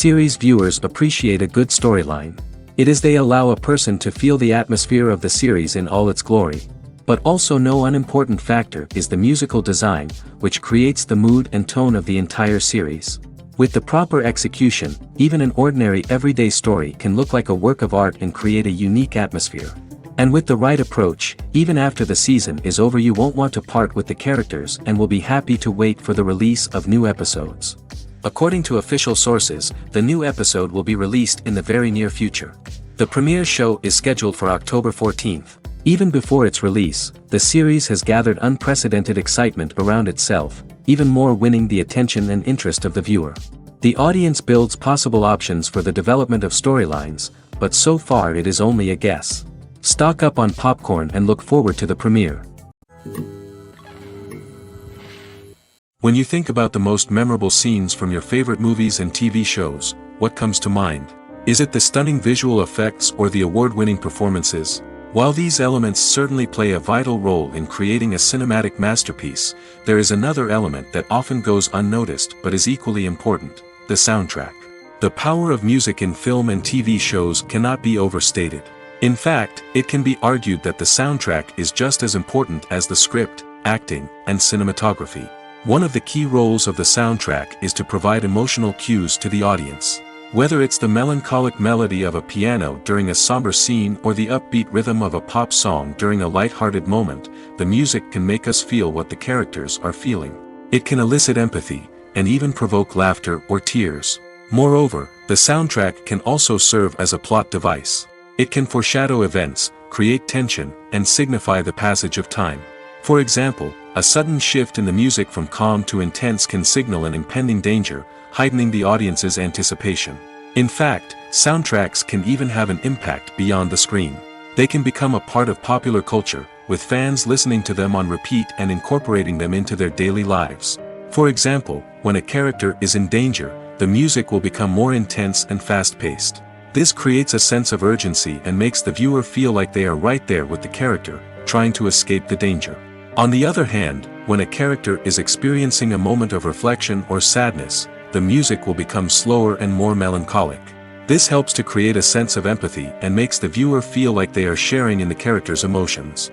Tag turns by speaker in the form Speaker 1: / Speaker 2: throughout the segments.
Speaker 1: Series viewers appreciate a good storyline. It is they allow a person to feel the atmosphere of the series in all its glory. But also no unimportant factor is the musical design, which creates the mood and tone of the entire series. With the proper execution, even an ordinary everyday story can look like a work of art and create a unique atmosphere. And with the right approach, even after the season is over you won't want to part with the characters and will be happy to wait for the release of new episodes. According to official sources, the new episode will be released in the very near future. The premiere show is scheduled for October 14th. Even before its release, the series has gathered unprecedented excitement around itself, even more winning the attention and interest of the viewer. The audience builds possible options for the development of storylines, but so far it is only a guess. Stock up on popcorn and look forward to the premiere. When you think about the most memorable scenes from your favorite movies and TV shows, what comes to mind? Is it the stunning visual effects or the award-winning performances? While these elements certainly play a vital role in creating a cinematic masterpiece, there is another element that often goes unnoticed but is equally important: the soundtrack. The power of music in film and TV shows cannot be overstated. In fact, it can be argued that the soundtrack is just as important as the script, acting, and cinematography. One of the key roles of the soundtrack is to provide emotional cues to the audience. Whether it's the melancholic melody of a piano during a somber scene or the upbeat rhythm of a pop song during a light-hearted moment, the music can make us feel what the characters are feeling. It can elicit empathy, and even provoke laughter or tears. Moreover, the soundtrack can also serve as a plot device. It can foreshadow events, create tension, and signify the passage of time. For example, a sudden shift in the music from calm to intense can signal an impending danger, heightening the audience's anticipation. In fact, soundtracks can even have an impact beyond the screen. They can become a part of popular culture, with fans listening to them on repeat and incorporating them into their daily lives. For example, when a character is in danger, the music will become more intense and fast-paced. This creates a sense of urgency and makes the viewer feel like they are right there with the character, trying to escape the danger. On the other hand, when a character is experiencing a moment of reflection or sadness, the music will become slower and more melancholic. This helps to create a sense of empathy and makes the viewer feel like they are sharing in the character's emotions.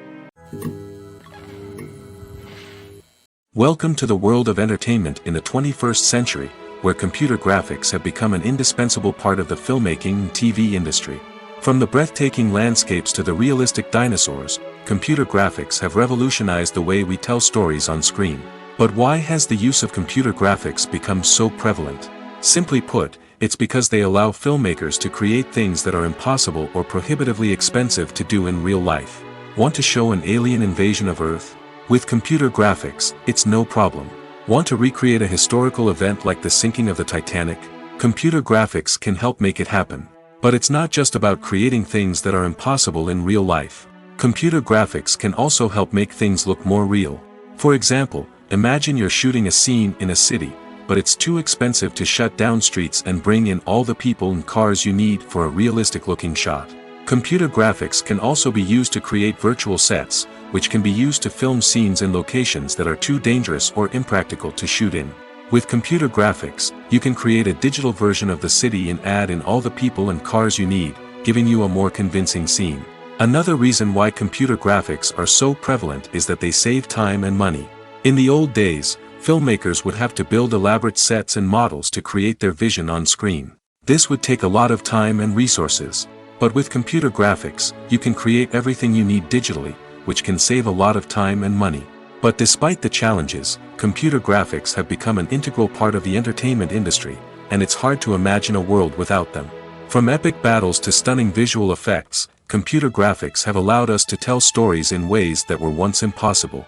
Speaker 1: Welcome to the world of entertainment in the 21st century, where computer graphics have become an indispensable part of the filmmaking and TV industry. From the breathtaking landscapes to the realistic dinosaurs, computer graphics have revolutionized the way we tell stories on screen. But why has the use of computer graphics become so prevalent? Simply put, it's because they allow filmmakers to create things that are impossible or prohibitively expensive to do in real life. Want to show an alien invasion of Earth? With computer graphics, it's no problem. Want to recreate a historical event like the sinking of the Titanic? Computer graphics can help make it happen. But it's not just about creating things that are impossible in real life. Computer graphics can also help make things look more real. For example, imagine you're shooting a scene in a city, but it's too expensive to shut down streets and bring in all the people and cars you need for a realistic-looking shot. Computer graphics can also be used to create virtual sets, which can be used to film scenes in locations that are too dangerous or impractical to shoot in. With computer graphics, you can create a digital version of the city and add in all the people and cars you need, giving you a more convincing scene. Another reason why computer graphics are so prevalent is that they save time and money. In the old days, filmmakers would have to build elaborate sets and models to create their vision on screen. This would take a lot of time and resources. But with computer graphics, you can create everything you need digitally, which can save a lot of time and money. But despite the challenges, computer graphics have become an integral part of the entertainment industry, and it's hard to imagine a world without them. From epic battles to stunning visual effects, computer graphics have allowed us to tell stories in ways that were once impossible.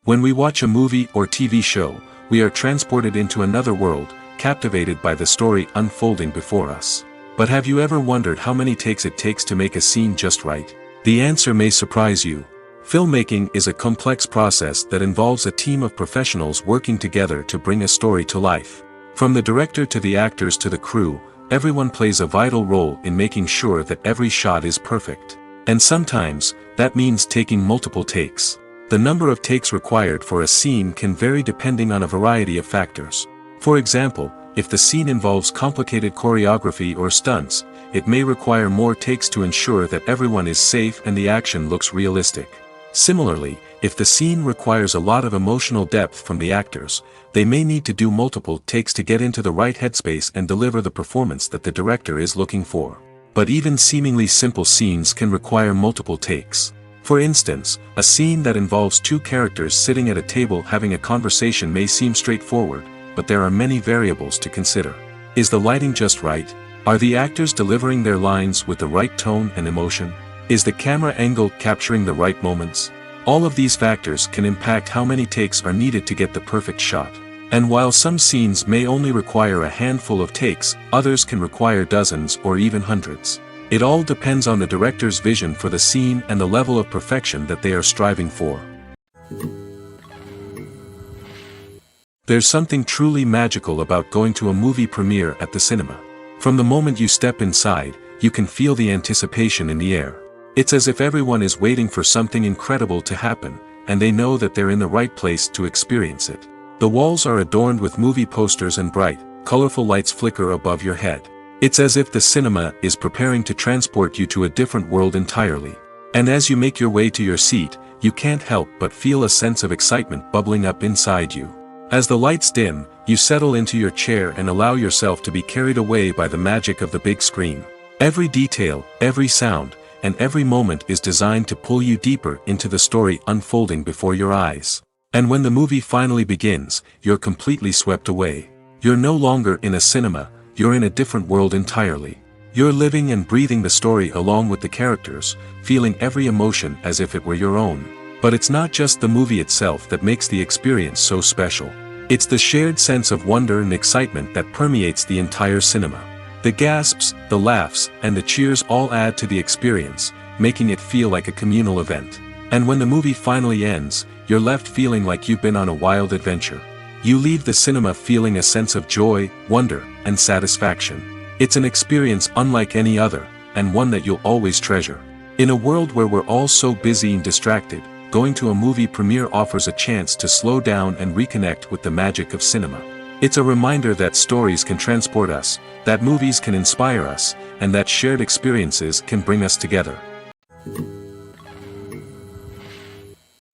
Speaker 1: When we watch a movie or TV show, we are transported into another world, captivated by the story unfolding before us. But have you ever wondered how many takes it takes to make a scene just right? The answer may surprise you. Filmmaking is a complex process that involves a team of professionals working together to bring a story to life. From the director to the actors to the crew, everyone plays a vital role in making sure that every shot is perfect. And sometimes, that means taking multiple takes. The number of takes required for a scene can vary depending on a variety of factors. For example, if the scene involves complicated choreography or stunts, it may require more takes to ensure that everyone is safe and the action looks realistic. Similarly, if the scene requires a lot of emotional depth from the actors, they may need to do multiple takes to get into the right headspace and deliver the performance that the director is looking for. But even seemingly simple scenes can require multiple takes. For instance, a scene that involves two characters sitting at a table having a conversation may seem straightforward, but there are many variables to consider. Is the lighting just right? Are the actors delivering their lines with the right tone and emotion? Is the camera angle capturing the right moments? All of these factors can impact how many takes are needed to get the perfect shot. And while some scenes may only require a handful of takes, others can require dozens or even hundreds. It all depends on the director's vision for the scene and the level of perfection that they are striving for. There's something truly magical about going to a movie premiere at the cinema. From the moment you step inside, you can feel the anticipation in the air. It's as if everyone is waiting for something incredible to happen, and they know that they're in the right place to experience it. The walls are adorned with movie posters and bright, colorful lights flicker above your head. It's as if the cinema is preparing to transport you to a different world entirely. And as you make your way to your seat, you can't help but feel a sense of excitement bubbling up inside you. As the lights dim, you settle into your chair and allow yourself to be carried away by the magic of the big screen. Every detail, every sound, and every moment is designed to pull you deeper into the story unfolding before your eyes. And when the movie finally begins, you're completely swept away. You're no longer in a cinema, you're in a different world entirely. You're living and breathing the story along with the characters, feeling every emotion as if it were your own. But it's not just the movie itself that makes the experience so special. It's the shared sense of wonder and excitement that permeates the entire cinema. The gasps, the laughs, and the cheers all add to the experience, making it feel like a communal event. And when the movie finally ends, you're left feeling like you've been on a wild adventure. You leave the cinema feeling a sense of joy, wonder, and satisfaction. It's an experience unlike any other, and one that you'll always treasure. In a world where we're all so busy and distracted, going to a movie premiere offers a chance to slow down and reconnect with the magic of cinema. It's a reminder that stories can transport us, that movies can inspire us, and that shared experiences can bring us together.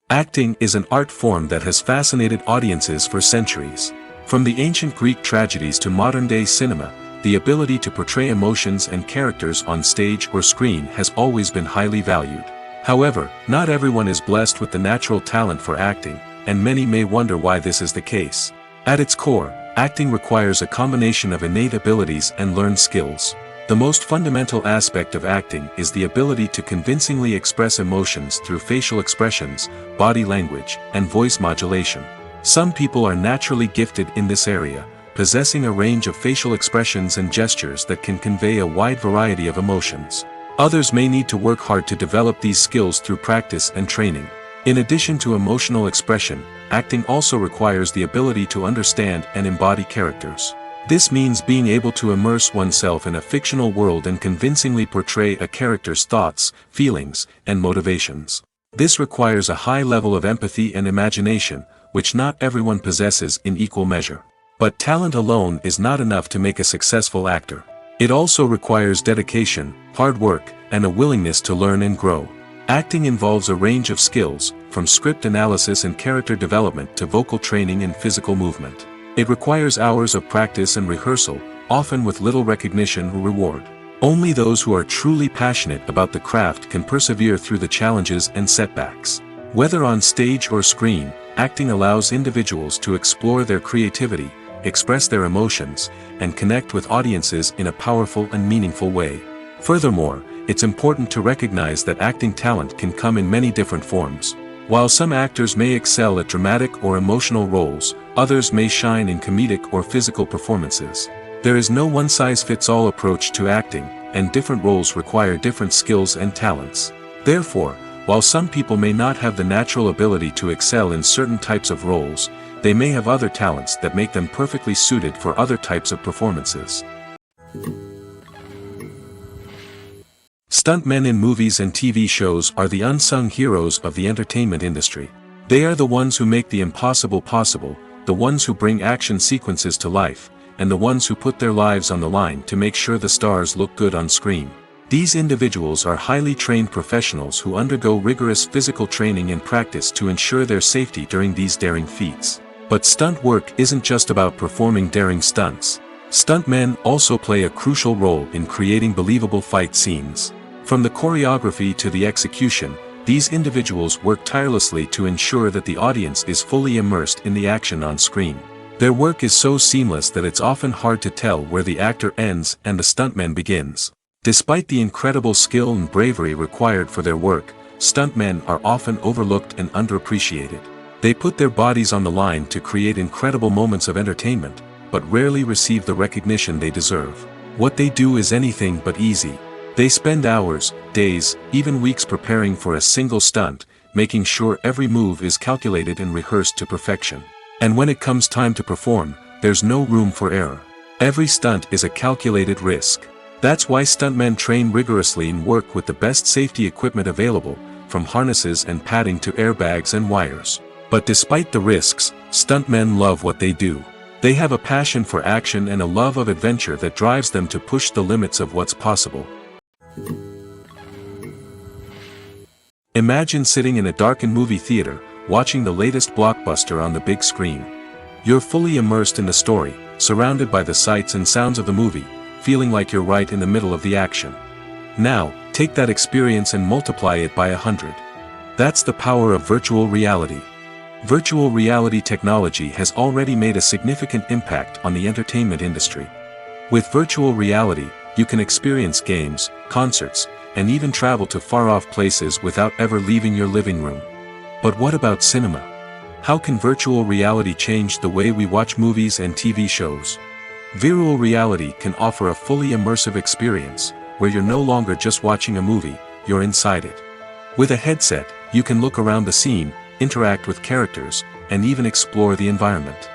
Speaker 1: Acting is an art form that has fascinated audiences for centuries. From the ancient Greek tragedies to modern-day cinema, the ability to portray emotions and characters on stage or screen has always been highly valued. However, not everyone is blessed with the natural talent for acting, and many may wonder why this is the case. At its core, acting requires a combination of innate abilities and learned skills. The most fundamental aspect of acting is the ability to convincingly express emotions through facial expressions, body language, and voice modulation. Some people are naturally gifted in this area, possessing a range of facial expressions and gestures that can convey a wide variety of emotions. Others may need to work hard to develop these skills through practice and training. In addition to emotional expression, acting also requires the ability to understand and embody characters. This means being able to immerse oneself in a fictional world and convincingly portray a character's thoughts, feelings, and motivations. This requires a high level of empathy and imagination, which not everyone possesses in equal measure. But talent alone is not enough to make a successful actor. It also requires dedication, hard work, and a willingness to learn and grow. Acting involves a range of skills, from script analysis and character development to vocal training and physical movement. It requires hours of practice and rehearsal, often with little recognition or reward. Only those who are truly passionate about the craft can persevere through the challenges and setbacks. Whether on stage or screen, acting allows individuals to explore their creativity, express their emotions, and connect with audiences in a powerful and meaningful way. Furthermore, it's important to recognize that acting talent can come in many different forms. While some actors may excel at dramatic or emotional roles, others may shine in comedic or physical performances. There is no one-size-fits-all approach to acting, and different roles require different skills and talents. Therefore, while some people may not have the natural ability to excel in certain types of roles, they may have other talents that make them perfectly suited for other types of performances. Stuntmen in movies and TV shows are the unsung heroes of the entertainment industry. They are the ones who make the impossible possible, the ones who bring action sequences to life, and the ones who put their lives on the line to make sure the stars look good on screen. These individuals are highly trained professionals who undergo rigorous physical training and practice to ensure their safety during these daring feats. But stunt work isn't just about performing daring stunts. Stuntmen also play a crucial role in creating believable fight scenes. From the choreography to the execution, these individuals work tirelessly to ensure that the audience is fully immersed in the action on screen. Their work is so seamless that it's often hard to tell where the actor ends and the stuntman begins. Despite the incredible skill and bravery required for their work, stuntmen are often overlooked and underappreciated. They put their bodies on the line to create incredible moments of entertainment, but rarely receive the recognition they deserve. What they do is anything but easy. They spend hours, days, even weeks preparing for a single stunt, making sure every move is calculated and rehearsed to perfection. And when it comes time to perform, there's no room for error. Every stunt is a calculated risk. That's why stuntmen train rigorously and work with the best safety equipment available, from harnesses and padding to airbags and wires. But despite the risks, stuntmen love what they do. They have a passion for action and a love of adventure that drives them to push the limits of what's possible. Imagine sitting in a darkened movie theater, watching the latest blockbuster on the big screen. You're fully immersed in the story, surrounded by the sights and sounds of the movie, feeling like you're right in the middle of the action. Now, take that experience and multiply it by 100. That's the power of virtual reality. Virtual reality technology has already made a significant impact on the entertainment industry. With virtual reality, you can experience games, concerts, and even travel to far-off places without ever leaving your living room. But what about cinema? How can virtual reality change the way we watch movies and TV shows? Virtual reality can offer a fully immersive experience, where you're no longer just watching a movie, you're inside it. With a headset, you can look around the scene, interact with characters, and even explore the environment.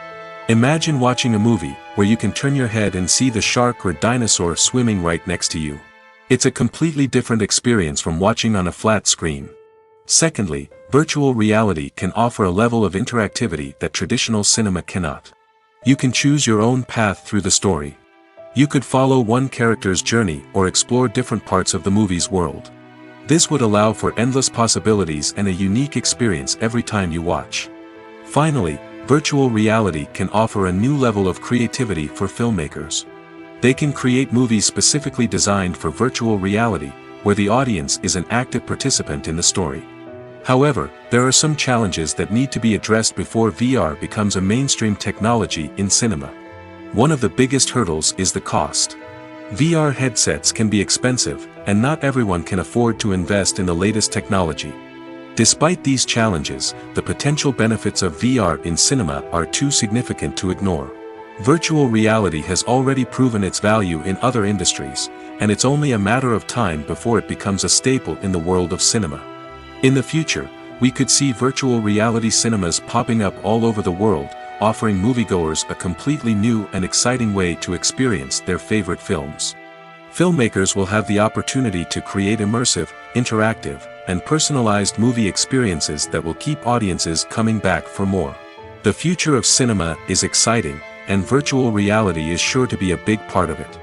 Speaker 1: Imagine watching a movie, where you can turn your head and see the shark or dinosaur swimming right next to you. It's a completely different experience from watching on a flat screen. Secondly, virtual reality can offer a level of interactivity that traditional cinema cannot. You can choose your own path through the story. You could follow one character's journey or explore different parts of the movie's world. This would allow for endless possibilities and a unique experience every time you watch. Finally, virtual reality can offer a new level of creativity for filmmakers. They can create movies specifically designed for virtual reality, where the audience is an active participant in the story. However, there are some challenges that need to be addressed before VR becomes a mainstream technology in cinema. One of the biggest hurdles is the cost. VR headsets can be expensive, and not everyone can afford to invest in the latest technology. Despite these challenges, the potential benefits of VR in cinema are too significant to ignore. Virtual reality has already proven its value in other industries, and it's only a matter of time before it becomes a staple in the world of cinema. In the future, we could see virtual reality cinemas popping up all over the world, offering moviegoers a completely new and exciting way to experience their favorite films. Filmmakers will have the opportunity to create immersive, interactive, and personalized movie experiences that will keep audiences coming back for more. The future of cinema is exciting, and virtual reality is sure to be a big part of it.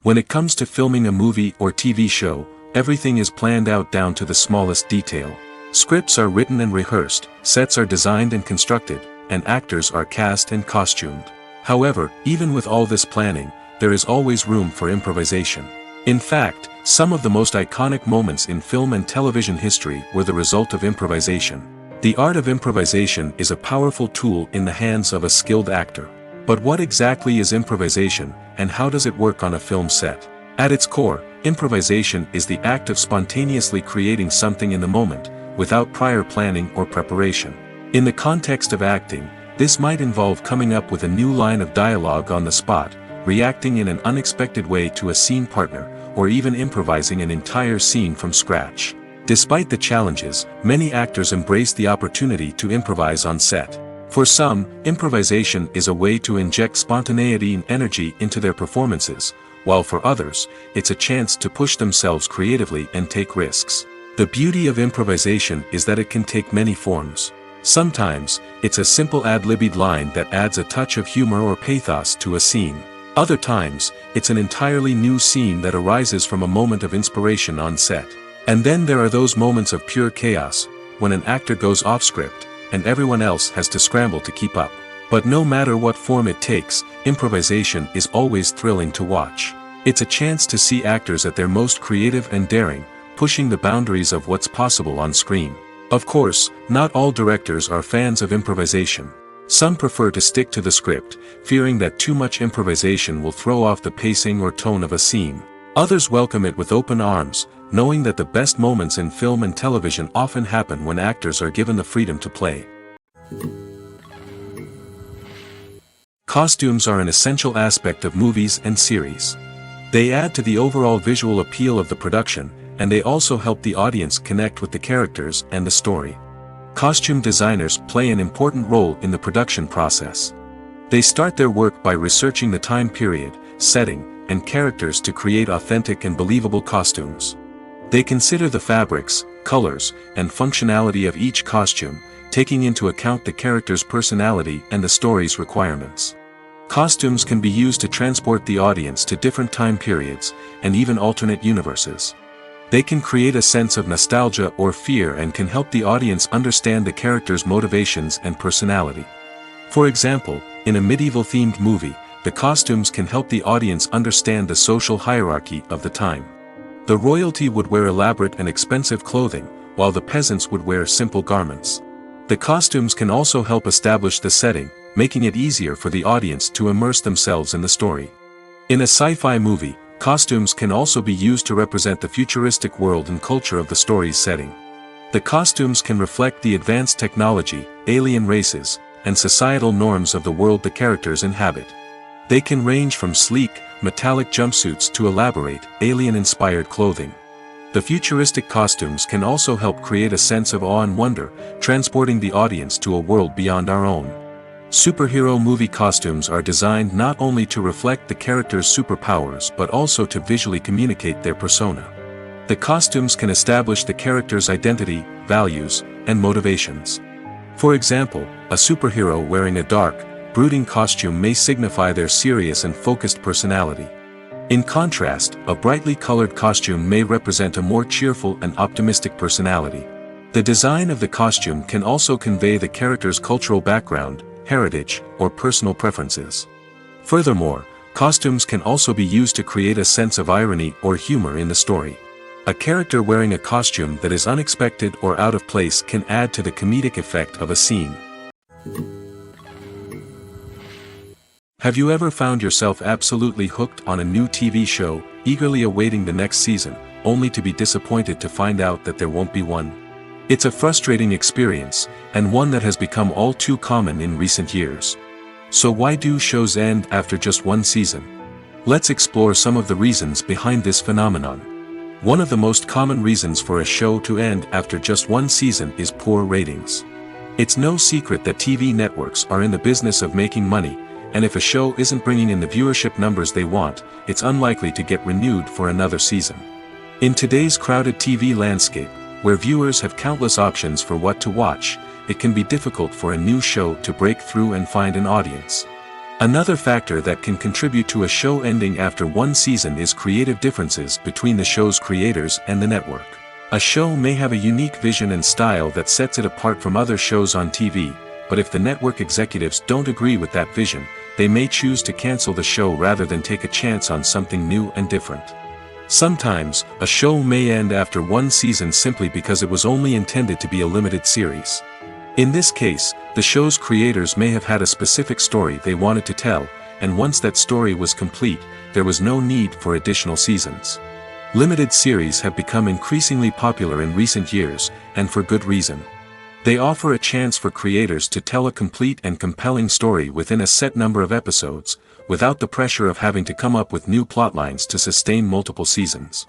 Speaker 1: When it comes to filming a movie or TV show, everything is planned out down to the smallest detail. Scripts are written and rehearsed, sets are designed and constructed, and actors are cast and costumed. However, even with all this planning, there is always room for improvisation. In fact, some of the most iconic moments in film and television history were the result of improvisation. The art of improvisation is a powerful tool in the hands of a skilled actor. But what exactly is improvisation, and how does it work on a film set? At its core, improvisation is the act of spontaneously creating something in the moment, without prior planning or preparation. In the context of acting, this might involve coming up with a new line of dialogue on the spot, reacting in an unexpected way to a scene partner, or even improvising an entire scene from scratch. Despite the challenges, many actors embrace the opportunity to improvise on set. For some, improvisation is a way to inject spontaneity and energy into their performances, while for others, it's a chance to push themselves creatively and take risks. The beauty of improvisation is that it can take many forms. Sometimes, it's a simple ad-libbed line that adds a touch of humor or pathos to a scene. Other times, it's an entirely new scene that arises from a moment of inspiration on set. And then there are those moments of pure chaos, when an actor goes off script, and everyone else has to scramble to keep up. But no matter what form it takes, improvisation is always thrilling to watch. It's a chance to see actors at their most creative and daring, pushing the boundaries of what's possible on screen. Of course, not all directors are fans of improvisation. Some prefer to stick to the script, fearing that too much improvisation will throw off the pacing or tone of a scene. Others welcome it with open arms, knowing that the best moments in film and television often happen when actors are given the freedom to play. Costumes are an essential aspect of movies and series. They add to the overall visual appeal of the production, and they also help the audience connect with the characters and the story. Costume designers play an important role in the production process. They start their work by researching the time period, setting, and characters to create authentic and believable costumes. They consider the fabrics, colors, and functionality of each costume, taking into account the character's personality and the story's requirements. Costumes can be used to transport the audience to different time periods, and even alternate universes. They can create a sense of nostalgia or fear and can help the audience understand the character's motivations and personality. For example, in a medieval-themed movie, the costumes can help the audience understand the social hierarchy of the time. The royalty would wear elaborate and expensive clothing, while the peasants would wear simple garments. The costumes can also help establish the setting, making it easier for the audience to immerse themselves in the story. In a sci-fi movie, costumes can also be used to represent the futuristic world and culture of the story's setting. The costumes can reflect the advanced technology, alien races, and societal norms of the world the characters inhabit. They can range from sleek, metallic jumpsuits to elaborate, alien-inspired clothing. The futuristic costumes can also help create a sense of awe and wonder, transporting the audience to a world beyond our own. Superhero movie costumes are designed not only to reflect the character's superpowers but also to visually communicate their persona. The costumes can establish the character's identity, values, and motivations. For example, a superhero wearing a dark, brooding costume may signify their serious and focused personality. In contrast, a brightly colored costume may represent a more cheerful and optimistic personality. The design of the costume can also convey the character's cultural background, heritage, or personal preferences. Furthermore, costumes can also be used to create a sense of irony or humor in the story. A character wearing a costume that is unexpected or out of place can add to the comedic effect of a scene. Have you ever found yourself absolutely hooked on a new TV show, eagerly awaiting the next season, only to be disappointed to find out that there won't be one? It's a frustrating experience, and one that has become all too common in recent years. So why do shows end after just one season? Let's explore some of the reasons behind this phenomenon. One of the most common reasons for a show to end after just one season is poor ratings. It's no secret that TV networks are in the business of making money, and if a show isn't bringing in the viewership numbers they want, it's unlikely to get renewed for another season. In today's crowded TV landscape, where viewers have countless options for what to watch, it can be difficult for a new show to break through and find an audience. Another factor that can contribute to a show ending after one season is creative differences between the show's creators and the network. A show may have a unique vision and style that sets it apart from other shows on TV, but if the network executives don't agree with that vision, they may choose to cancel the show rather than take a chance on something new and different. Sometimes, a show may end after one season simply because it was only intended to be a limited series. In this case, the show's creators may have had a specific story they wanted to tell, and once that story was complete, there was no need for additional seasons. Limited series have become increasingly popular in recent years, and for good reason. They offer a chance for creators to tell a complete and compelling story within a set number of episodes, without the pressure of having to come up with new plotlines to sustain multiple seasons.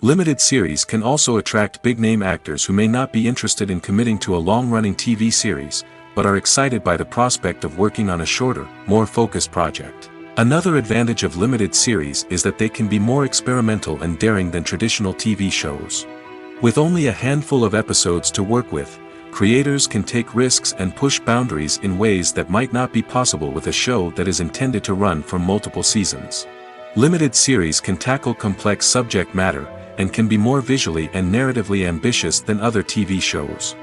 Speaker 1: Limited series can also attract big-name actors who may not be interested in committing to a long-running TV series, but are excited by the prospect of working on a shorter, more focused project. Another advantage of limited series is that they can be more experimental and daring than traditional TV shows. With only a handful of episodes to work with, creators can take risks and push boundaries in ways that might not be possible with a show that is intended to run for multiple seasons. Limited series can tackle complex subject matter, and can be more visually and narratively ambitious than other TV shows.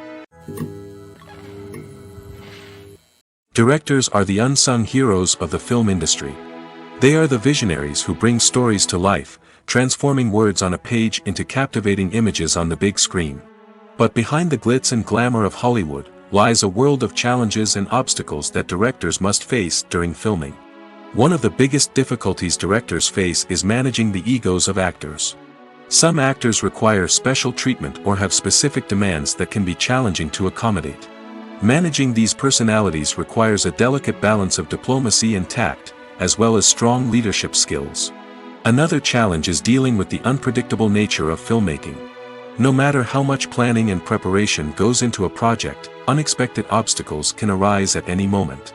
Speaker 1: Directors are the unsung heroes of the film industry. They are the visionaries who bring stories to life, transforming words on a page into captivating images on the big screen. But behind the glitz and glamour of Hollywood, lies a world of challenges and obstacles that directors must face during filming. One of the biggest difficulties directors face is managing the egos of actors. Some actors require special treatment or have specific demands that can be challenging to accommodate. Managing these personalities requires a delicate balance of diplomacy and tact, as well as strong leadership skills. Another challenge is dealing with the unpredictable nature of filmmaking. No matter how much planning and preparation goes into a project, unexpected obstacles can arise at any moment.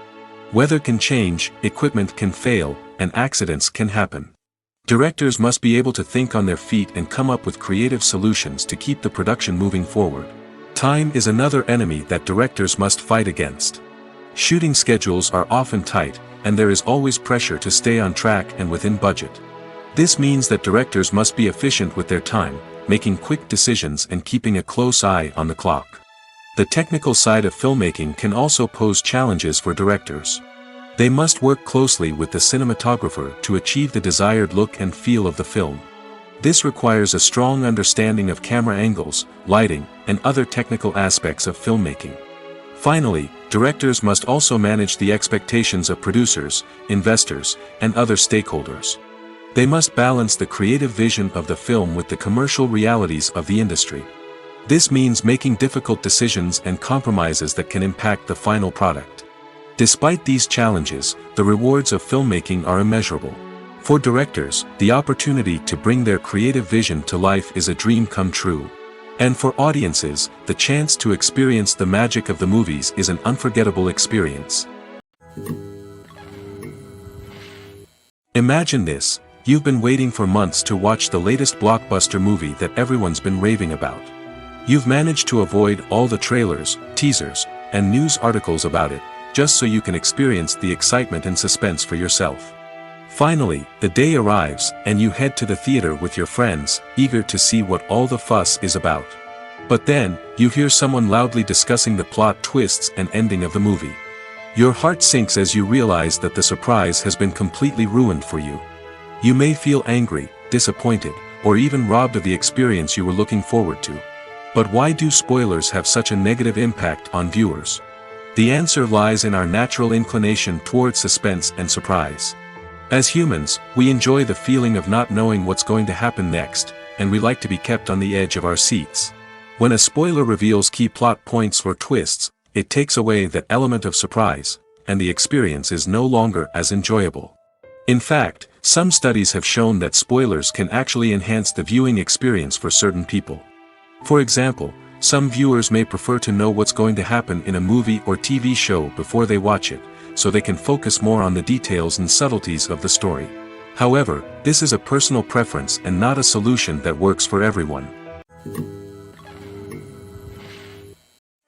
Speaker 1: Weather can change, equipment can fail, and accidents can happen. Directors must be able to think on their feet and come up with creative solutions to keep the production moving forward. Time is another enemy that directors must fight against. Shooting schedules are often tight, and there is always pressure to stay on track and within budget. This means that directors must be efficient with their time, making quick decisions and keeping a close eye on the clock. The technical side of filmmaking can also pose challenges for directors. They must work closely with the cinematographer to achieve the desired look and feel of the film. This requires a strong understanding of camera angles, lighting, and other technical aspects of filmmaking. Finally, directors must also manage the expectations of producers, investors, and other stakeholders. They must balance the creative vision of the film with the commercial realities of the industry. This means making difficult decisions and compromises that can impact the final product. Despite these challenges, the rewards of filmmaking are immeasurable. For directors, the opportunity to bring their creative vision to life is a dream come true. And for audiences, the chance to experience the magic of the movies is an unforgettable experience. Imagine this. You've been waiting for months to watch the latest blockbuster movie that everyone's been raving about. You've managed to avoid all the trailers, teasers, and news articles about it, just so you can experience the excitement and suspense for yourself. Finally, the day arrives, and you head to the theater with your friends, eager to see what all the fuss is about. But then, you hear someone loudly discussing the plot twists and ending of the movie. Your heart sinks as you realize that the surprise has been completely ruined for you. You may feel angry, disappointed, or even robbed of the experience you were looking forward to. But why do spoilers have such a negative impact on viewers? The answer lies in our natural inclination toward suspense and surprise. As humans, we enjoy the feeling of not knowing what's going to happen next, and we like to be kept on the edge of our seats. When a spoiler reveals key plot points or twists, it takes away that element of surprise, and the experience is no longer as enjoyable. In fact, some studies have shown that spoilers can actually enhance the viewing experience for certain people. For example, some viewers may prefer to know what's going to happen in a movie or TV show before they watch it, so they can focus more on the details and subtleties of the story. However, this is a personal preference and not a solution that works for everyone.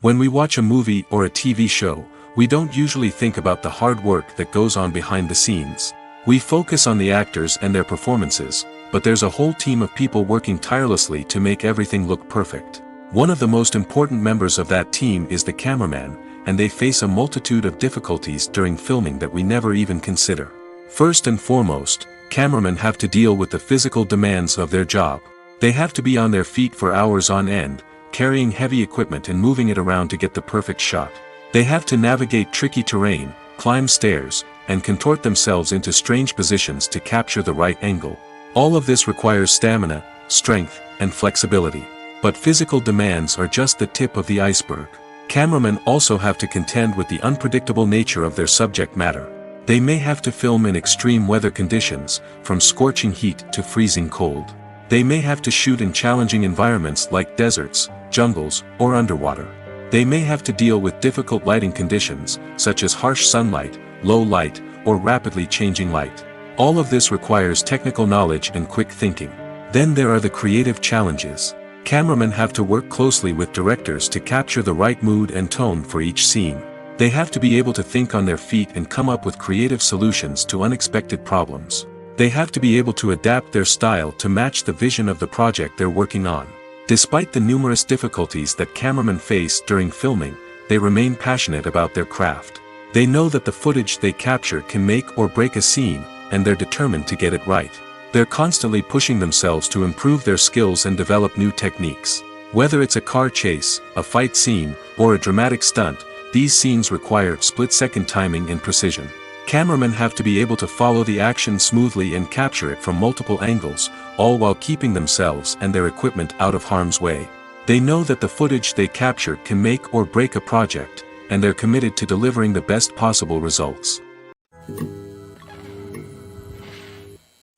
Speaker 1: When we watch a movie or a TV show, we don't usually think about the hard work that goes on behind the scenes. We focus on the actors and their performances, but there's a whole team of people working tirelessly to make everything look perfect. One of the most important members of that team is the cameraman, and they face a multitude of difficulties during filming that we never even consider. First and foremost, cameramen have to deal with the physical demands of their job. They have to be on their feet for hours on end, carrying heavy equipment and moving it around to get the perfect shot. They have to navigate tricky terrain, climb stairs, and contort themselves into strange positions to capture the right angle. All of this requires stamina, strength, and flexibility. But physical demands are just the tip of the iceberg. Cameramen also have to contend with the unpredictable nature of their subject matter. They may have to film in extreme weather conditions, from scorching heat to freezing cold. They may have to shoot in challenging environments like deserts, jungles, or underwater. They may have to deal with difficult lighting conditions, such as harsh sunlight, low light, or rapidly changing light. All of this requires technical knowledge and quick thinking. Then there are the creative challenges. Cameramen have to work closely with directors to capture the right mood and tone for each scene. They have to be able to think on their feet and come up with creative solutions to unexpected problems. They have to be able to adapt their style to match the vision of the project they're working on. Despite the numerous difficulties that cameramen face during filming, they remain passionate about their craft. They know that the footage they capture can make or break a scene, and they're determined to get it right. They're constantly pushing themselves to improve their skills and develop new techniques. Whether it's a car chase, a fight scene, or a dramatic stunt, these scenes require split-second timing and precision. Cameramen have to be able to follow the action smoothly and capture it from multiple angles, all while keeping themselves and their equipment out of harm's way. They know that the footage they capture can make or break a project, and they're committed to delivering the best possible results.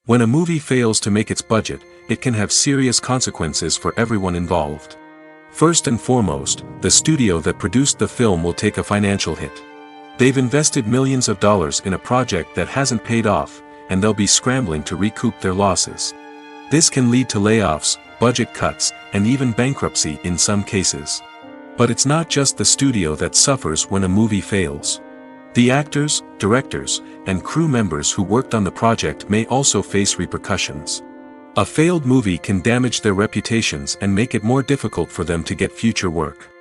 Speaker 1: When a movie fails to make its budget, it can have serious consequences for everyone involved. First and foremost, the studio that produced the film will take a financial hit. They've invested millions of dollars in a project that hasn't paid off, and they'll be scrambling to recoup their losses. This can lead to layoffs, budget cuts, and even bankruptcy in some cases. But it's not just the studio that suffers when a movie fails. The actors, directors, and crew members who worked on the project may also face repercussions. A failed movie can damage their reputations and make it more difficult for them to get future work.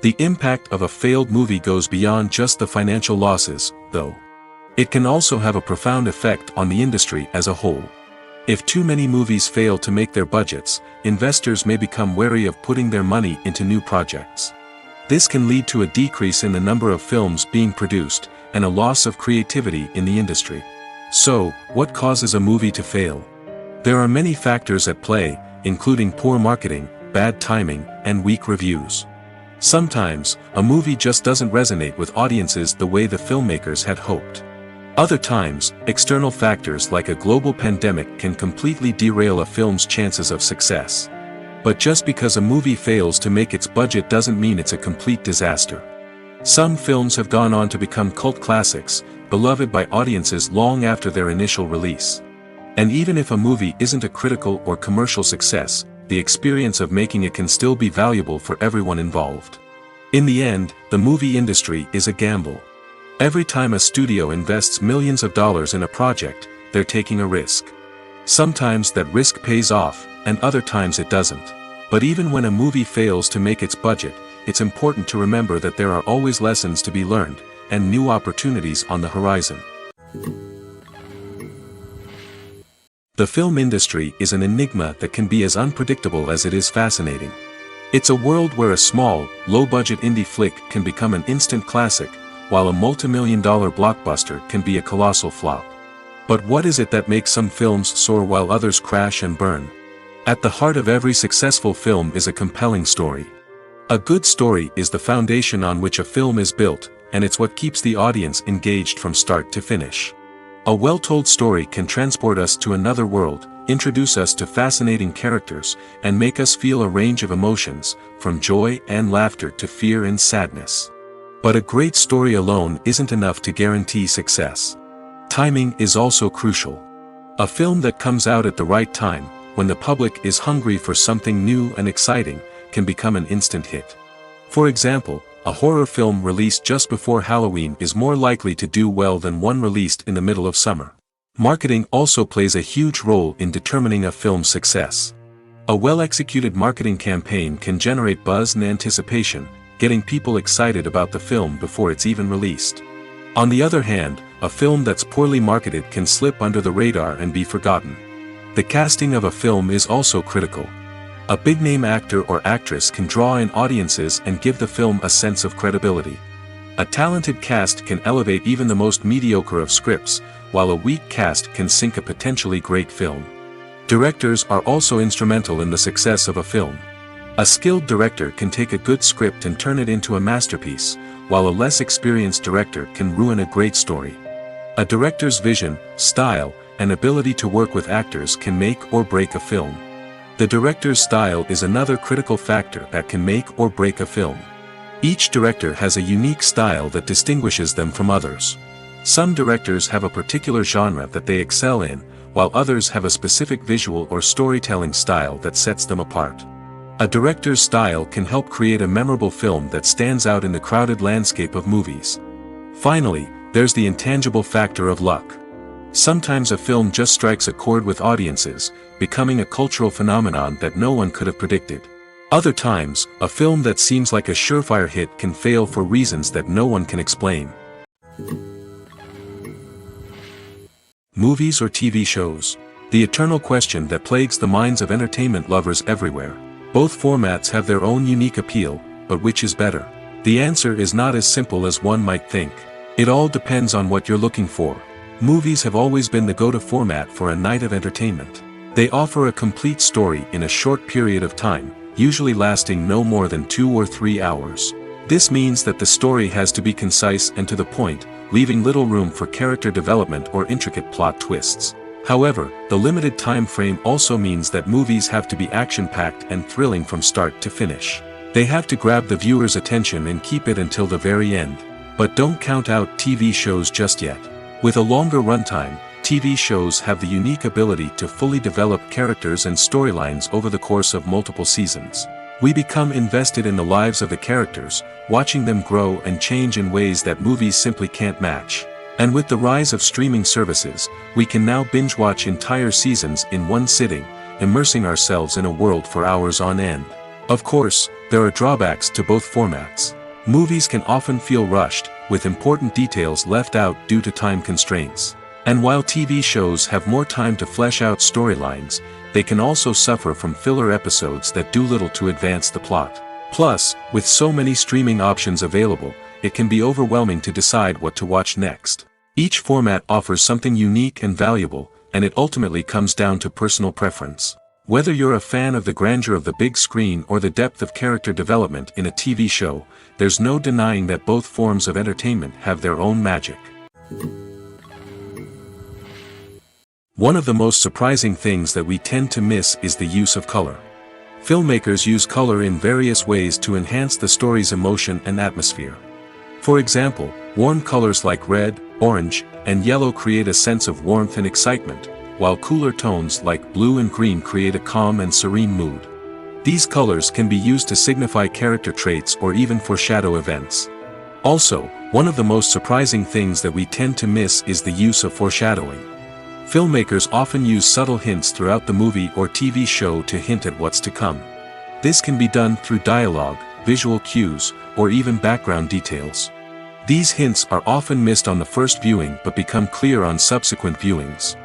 Speaker 1: The impact of a failed movie goes beyond just the financial losses, though. It can also have a profound effect on the industry as a whole. If too many movies fail to make their budgets, investors may become wary of putting their money into new projects. This can lead to a decrease in the number of films being produced, and a loss of creativity in the industry. So, what causes a movie to fail? There are many factors at play, including poor marketing, bad timing, and weak reviews. Sometimes, a movie just doesn't resonate with audiences the way the filmmakers had hoped. Other times, external factors like a global pandemic can completely derail a film's chances of success. But just because a movie fails to make its budget doesn't mean it's a complete disaster. Some films have gone on to become cult classics, beloved by audiences long after their initial release. And even if a movie isn't a critical or commercial success, the experience of making it can still be valuable for everyone involved. In the end, the movie industry is a gamble. Every time a studio invests millions of dollars in a project, they're taking a risk. Sometimes that risk pays off, and other times it doesn't. But even when a movie fails to make its budget, it's important to remember that there are always lessons to be learned, and new opportunities on the horizon. The film industry is an enigma that can be as unpredictable as it is fascinating. It's a world where a small, low-budget indie flick can become an instant classic, while a multi-million-dollar blockbuster can be a colossal flop. But what is it that makes some films soar while others crash and burn? At the heart of every successful film is a compelling story. A good story is the foundation on which a film is built, and it's what keeps the audience engaged from start to finish. A well-told story can transport us to another world, introduce us to fascinating characters, and make us feel a range of emotions, from joy and laughter to fear and sadness. But a great story alone isn't enough to guarantee success. Timing is also crucial. A film that comes out at the right time, when the public is hungry for something new and exciting, can become an instant hit. For example, a horror film released just before Halloween is more likely to do well than one released in the middle of summer. Marketing also plays a huge role in determining a film's success. A well-executed marketing campaign can generate buzz and anticipation, getting people excited about the film before it's even released. On the other hand, a film that's poorly marketed can slip under the radar and be forgotten. The casting of a film is also critical. A big-name actor or actress can draw in audiences and give the film a sense of credibility. A talented cast can elevate even the most mediocre of scripts, while a weak cast can sink a potentially great film. Directors are also instrumental in the success of a film. A skilled director can take a good script and turn it into a masterpiece, while a less experienced director can ruin a great story. A director's vision, style, and ability to work with actors can make or break a film. The director's style is another critical factor that can make or break a film. Each director has a unique style that distinguishes them from others. Some directors have a particular genre that they excel in, while others have a specific visual or storytelling style that sets them apart. A director's style can help create a memorable film that stands out in the crowded landscape of movies. Finally, there's the intangible factor of luck. Sometimes a film just strikes a chord with audiences, becoming a cultural phenomenon that no one could have predicted. Other times, a film that seems like a surefire hit can fail for reasons that no one can explain. Movies or TV shows? The eternal question that plagues the minds of entertainment lovers everywhere. Both formats have their own unique appeal, but which is better? The answer is not as simple as one might think. It all depends on what you're looking for. Movies have always been the go-to format for a night of entertainment. They offer a complete story in a short period of time, usually lasting no more than 2 or 3 hours. This means that the story has to be concise and to the point, leaving little room for character development or intricate plot twists. However, the limited time frame also means that movies have to be action-packed and thrilling from start to finish. They have to grab the viewer's attention and keep it until the very end. But don't count out TV shows just yet. With a longer runtime, TV shows have the unique ability to fully develop characters and storylines over the course of multiple seasons. We become invested in the lives of the characters, watching them grow and change in ways that movies simply can't match. And with the rise of streaming services, we can now binge-watch entire seasons in one sitting, immersing ourselves in a world for hours on end. Of course, there are drawbacks to both formats. Movies can often feel rushed, with important details left out due to time constraints. And while TV shows have more time to flesh out storylines, they can also suffer from filler episodes that do little to advance the plot. Plus, with so many streaming options available, it can be overwhelming to decide what to watch next. Each format offers something unique and valuable, and it ultimately comes down to personal preference. Whether you're a fan of the grandeur of the big screen or the depth of character development in a TV show, there's no denying that both forms of entertainment have their own magic. One of the most surprising things that we tend to miss is the use of color. Filmmakers use color in various ways to enhance the story's emotion and atmosphere. For example, warm colors like red, orange, and yellow create a sense of warmth and excitement, while cooler tones like blue and green create a calm and serene mood. These colors can be used to signify character traits or even foreshadow events. Also, one of the most surprising things that we tend to miss is the use of foreshadowing. Filmmakers often use subtle hints throughout the movie or TV show to hint at what's to come. This can be done through dialogue, visual cues, or even background details. These hints are often missed on the first viewing but become clear on subsequent viewings.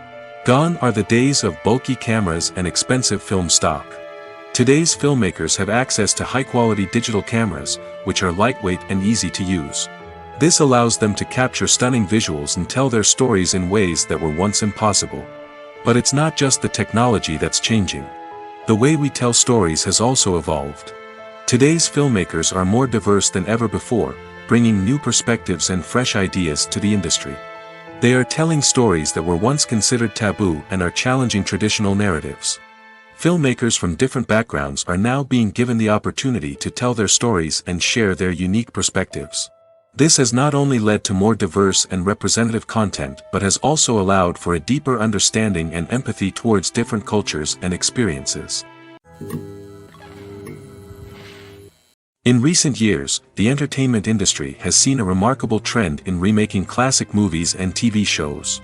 Speaker 1: Gone are the days of bulky cameras and expensive film stock. Today's filmmakers have access to high-quality digital cameras, which are lightweight and easy to use. This allows them to capture stunning visuals and tell their stories in ways that were once impossible. But it's not just the technology that's changing. The way we tell stories has also evolved. Today's filmmakers are more diverse than ever before, bringing new perspectives and fresh ideas to the industry. They are telling stories that were once considered taboo and are challenging traditional narratives. Filmmakers from different backgrounds are now being given the opportunity to tell their stories and share their unique perspectives. This has not only led to more diverse and representative content but has also allowed for a deeper understanding and empathy towards different cultures and experiences. In recent years, the entertainment industry has seen a remarkable trend in remaking classic movies and TV shows.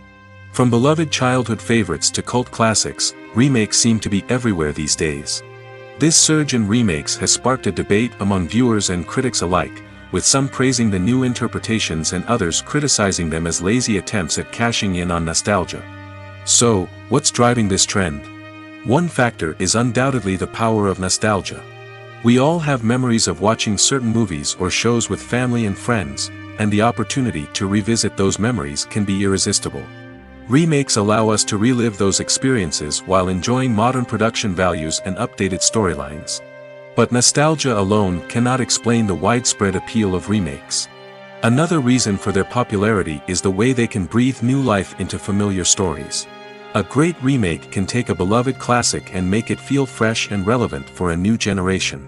Speaker 1: From beloved childhood favorites to cult classics, remakes seem to be everywhere these days. This surge in remakes has sparked a debate among viewers and critics alike, with some praising the new interpretations and others criticizing them as lazy attempts at cashing in on nostalgia. So, what's driving this trend? One factor is undoubtedly the power of nostalgia. We all have memories of watching certain movies or shows with family and friends, and the opportunity to revisit those memories can be irresistible. Remakes allow us to relive those experiences while enjoying modern production values and updated storylines. But nostalgia alone cannot explain the widespread appeal of remakes. Another reason for their popularity is the way they can breathe new life into familiar stories. A great remake can take a beloved classic and make it feel fresh and relevant for a new generation.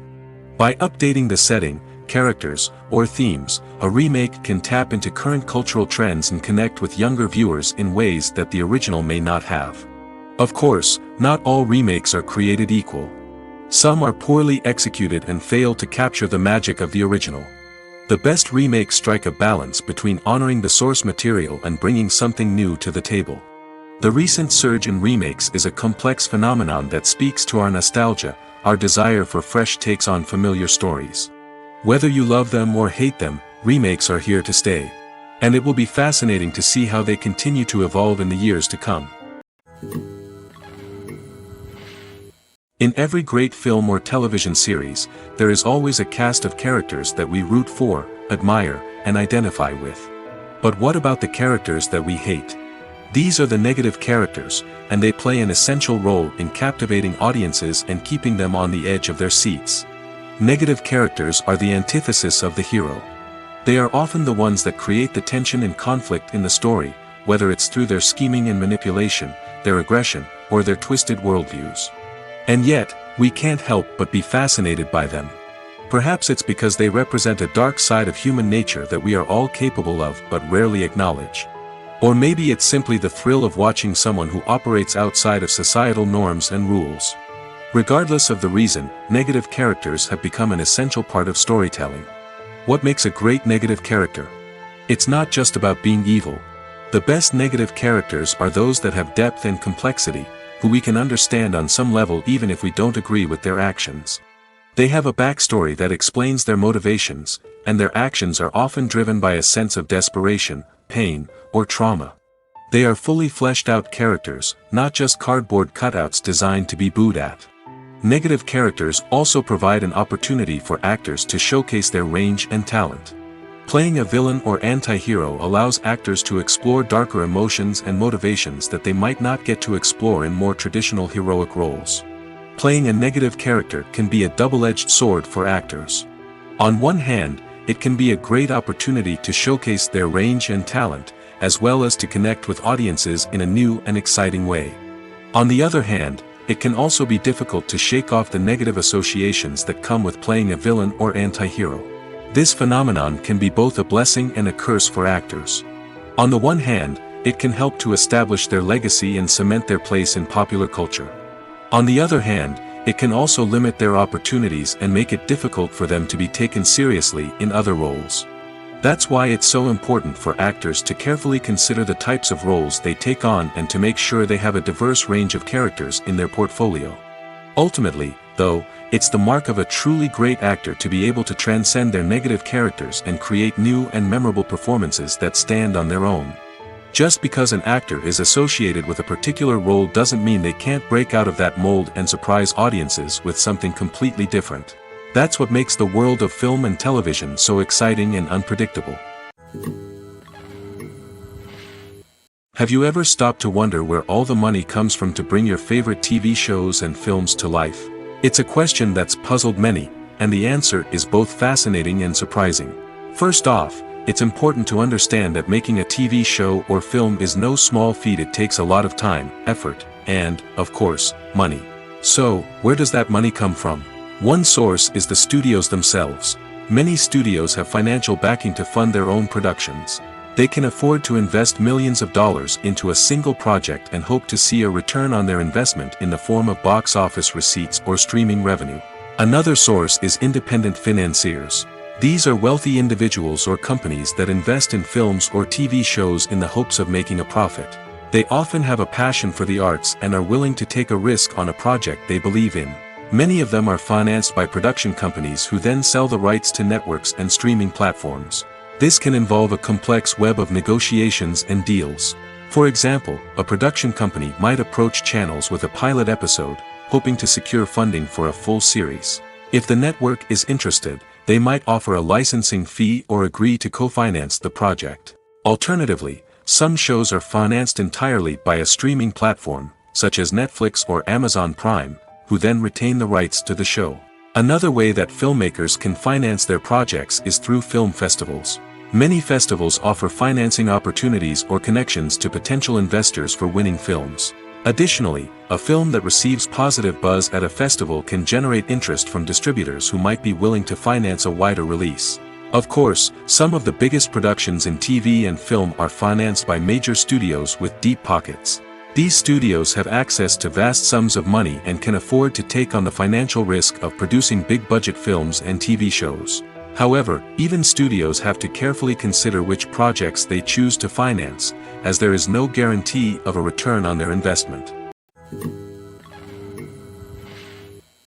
Speaker 1: By updating the setting, characters, or themes, a remake can tap into current cultural trends and connect with younger viewers in ways that the original may not have. Of course, not all remakes are created equal. Some are poorly executed and fail to capture the magic of the original. The best remakes strike a balance between honoring the source material and bringing something new to the table. The recent surge in remakes is a complex phenomenon that speaks to our nostalgia, our desire for fresh takes on familiar stories. Whether you love them or hate them, remakes are here to stay. And it will be fascinating to see how they continue to evolve in the years to come. In every great film or television series, there is always a cast of characters that we root for, admire, and identify with. But what about the characters that we hate? These are the negative characters, and they play an essential role in captivating audiences and keeping them on the edge of their seats. Negative characters are the antithesis of the hero. They are often the ones that create the tension and conflict in the story, whether it's through their scheming and manipulation, their aggression, or their twisted worldviews. And yet, we can't help but be fascinated by them. Perhaps it's because they represent a dark side of human nature that we are all capable of but rarely acknowledge. Or maybe it's simply the thrill of watching someone who operates outside of societal norms and rules. Regardless of the reason, negative characters have become an essential part of storytelling. What makes a great negative character? It's not just about being evil. The best negative characters are those that have depth and complexity, who we can understand on some level even if we don't agree with their actions. They have a backstory that explains their motivations, and their actions are often driven by a sense of desperation, pain, or trauma. They are fully fleshed out characters, not just cardboard cutouts designed to be booed at. Negative characters also provide an opportunity for actors to showcase their range and talent. Playing a villain or anti-hero allows actors to explore darker emotions and motivations that they might not get to explore in more traditional heroic roles. Playing a negative character can be a double-edged sword for actors. On one hand, it can be a great opportunity to showcase their range and talent, as well as to connect with audiences in a new and exciting way. On the other hand, it can also be difficult to shake off the negative associations that come with playing a villain or anti-hero. This phenomenon can be both a blessing and a curse for actors. On the one hand, it can help to establish their legacy and cement their place in popular culture. On the other hand, it can also limit their opportunities and make it difficult for them to be taken seriously in other roles. That's why it's so important for actors to carefully consider the types of roles they take on and to make sure they have a diverse range of characters in their portfolio. Ultimately, though, it's the mark of a truly great actor to be able to transcend their negative characters and create new and memorable performances that stand on their own. Just because an actor is associated with a particular role doesn't mean they can't break out of that mold and surprise audiences with something completely different. That's what makes the world of film and television so exciting and unpredictable. Have you ever stopped to wonder where all the money comes from to bring your favorite TV shows and films to life? It's a question that's puzzled many, and the answer is both fascinating and surprising. First off, it's important to understand that making a TV show or film is no small feat. It takes a lot of time, effort, and, of course, money. So, where does that money come from? One source is the studios themselves. Many studios have financial backing to fund their own productions. They can afford to invest millions of dollars into a single project and hope to see a return on their investment in the form of box office receipts or streaming revenue. Another source is independent financiers. These are wealthy individuals or companies that invest in films or TV shows in the hopes of making a profit. They often have a passion for the arts and are willing to take a risk on a project they believe in. Many of them are financed by production companies who then sell the rights to networks and streaming platforms. This can involve a complex web of negotiations and deals. For example, a production company might approach channels with a pilot episode, hoping to secure funding for a full series. If the network is interested, they might offer a licensing fee or agree to co-finance the project. Alternatively, some shows are financed entirely by a streaming platform, such as Netflix or Amazon Prime, who then retain the rights to the show. Another way that filmmakers can finance their projects is through film festivals. Many festivals offer financing opportunities or connections to potential investors for winning films. Additionally, a film that receives positive buzz at a festival can generate interest from distributors who might be willing to finance a wider release. Of course, some of the biggest productions in TV and film are financed by major studios with deep pockets. These studios have access to vast sums of money and can afford to take on the financial risk of producing big-budget films and TV shows. However, even studios have to carefully consider which projects they choose to finance, as there is no guarantee of a return on their investment.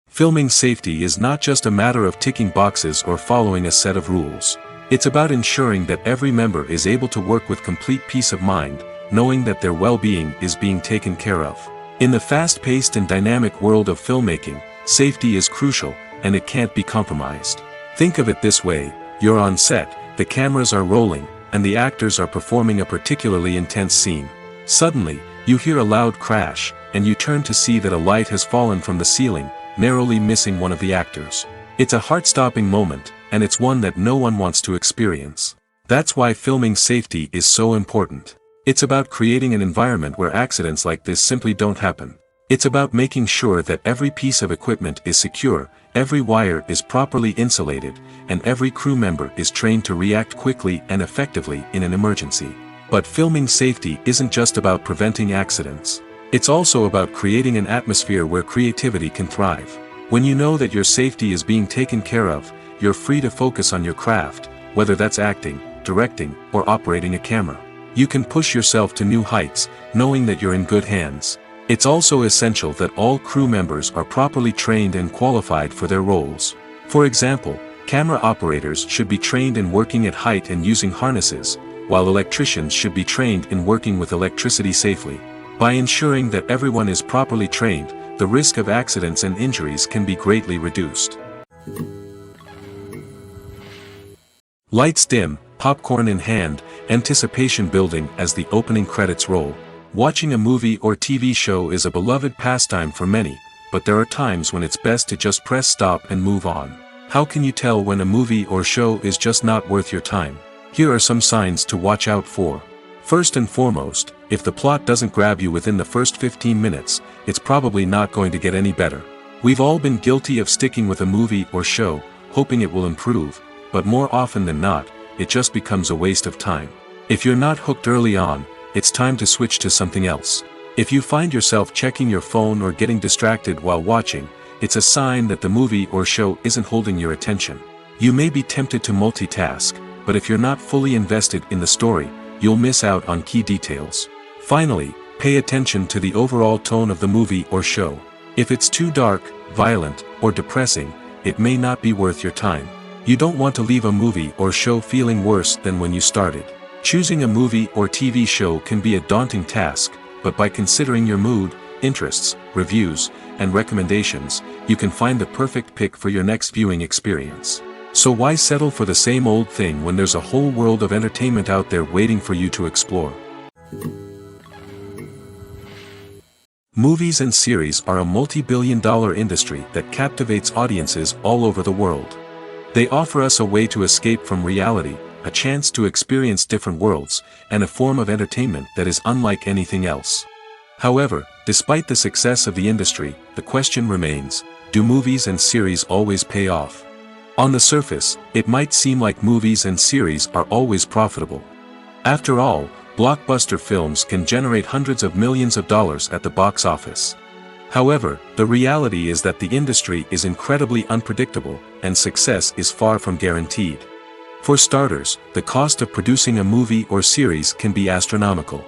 Speaker 1: Filming safety is not just a matter of ticking boxes or following a set of rules. It's about ensuring that every member is able to work with complete peace of mind, knowing that their well-being is being taken care of. In the fast-paced and dynamic world of filmmaking, safety is crucial, and it can't be compromised. Think of it this way: you're on set, the cameras are rolling, and the actors are performing a particularly intense scene. Suddenly, you hear a loud crash, and you turn to see that a light has fallen from the ceiling, narrowly missing one of the actors. It's a heart-stopping moment, and it's one that no one wants to experience. That's why filming safety is so important. It's about creating an environment where accidents like this simply don't happen. It's about making sure that every piece of equipment is secure, every wire is properly insulated, and every crew member is trained to react quickly and effectively in an emergency. But filming safety isn't just about preventing accidents. It's also about creating an atmosphere where creativity can thrive. When you know that your safety is being taken care of, you're free to focus on your craft, whether that's acting, directing, or operating a camera. You can push yourself to new heights, knowing that you're in good hands. It's also essential that all crew members are properly trained and qualified for their roles. For example, camera operators should be trained in working at height and using harnesses, while electricians should be trained in working with electricity safely. By ensuring that everyone is properly trained, the risk of accidents and injuries can be greatly reduced. Lights dim, popcorn in hand, anticipation building as the opening credits roll. Watching a movie or TV show is a beloved pastime for many, but there are times when it's best to just press stop and move on. How can you tell when a movie or show is just not worth your time? Here are some signs to watch out for. First and foremost, if the plot doesn't grab you within the first 15 minutes, it's probably not going to get any better. We've all been guilty of sticking with a movie or show, hoping it will improve, but more often than not, it just becomes a waste of time. If you're not hooked early on, it's time to switch to something else. If you find yourself checking your phone or getting distracted while watching, it's a sign that the movie or show isn't holding your attention. You may be tempted to multitask, but if you're not fully invested in the story, you'll miss out on key details. Finally, pay attention to the overall tone of the movie or show. If it's too dark, violent, or depressing, it may not be worth your time. You don't want to leave a movie or show feeling worse than when you started. Choosing a movie or TV show can be a daunting task, but by considering your mood, interests, reviews, and recommendations, you can find the perfect pick for your next viewing experience. So why settle for the same old thing when there's a whole world of entertainment out there waiting for you to explore? Movies and series are a multi-billion-dollar industry that captivates audiences all over the world. They offer us a way to escape from reality, a chance to experience different worlds, and a form of entertainment that is unlike anything else. However, despite the success of the industry, the question remains, do movies and series always pay off? On the surface, it might seem like movies and series are always profitable. After all, blockbuster films can generate hundreds of millions of dollars at the box office. However, the reality is that the industry is incredibly unpredictable, and success is far from guaranteed. For starters, the cost of producing a movie or series can be astronomical.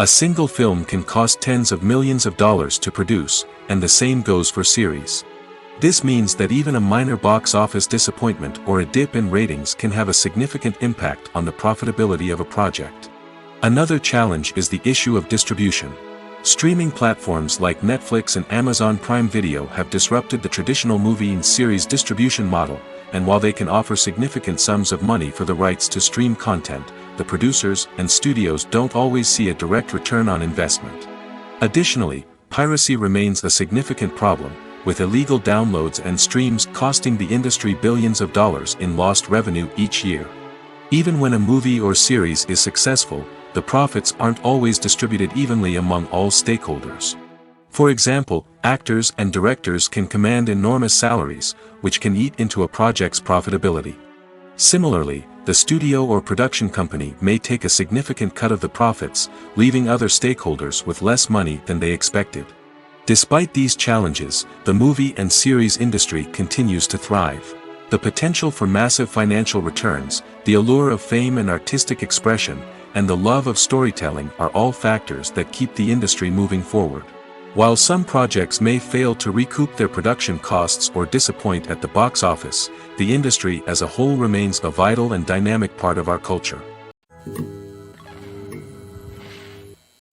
Speaker 1: A single film can cost tens of millions of dollars to produce, and the same goes for series. This means that even a minor box office disappointment or a dip in ratings can have a significant impact on the profitability of a project. Another challenge is the issue of distribution. Streaming platforms like Netflix and Amazon Prime Video have disrupted the traditional movie and series distribution model, and while they can offer significant sums of money for the rights to stream content, the producers and studios don't always see a direct return on investment. Additionally, piracy remains a significant problem, with illegal downloads and streams costing the industry billions of dollars in lost revenue each year. Even when a movie or series is successful, the profits aren't always distributed evenly among all stakeholders. For example, actors and directors can command enormous salaries, which can eat into a project's profitability. Similarly, the studio or production company may take a significant cut of the profits, leaving other stakeholders with less money than they expected. Despite these challenges, the movie and series industry continues to thrive. The potential for massive financial returns, the allure of fame and artistic expression, and the love of storytelling are all factors that keep the industry moving forward. While some projects may fail to recoup their production costs or disappoint at the box office, the industry as a whole remains a vital and dynamic part of our culture.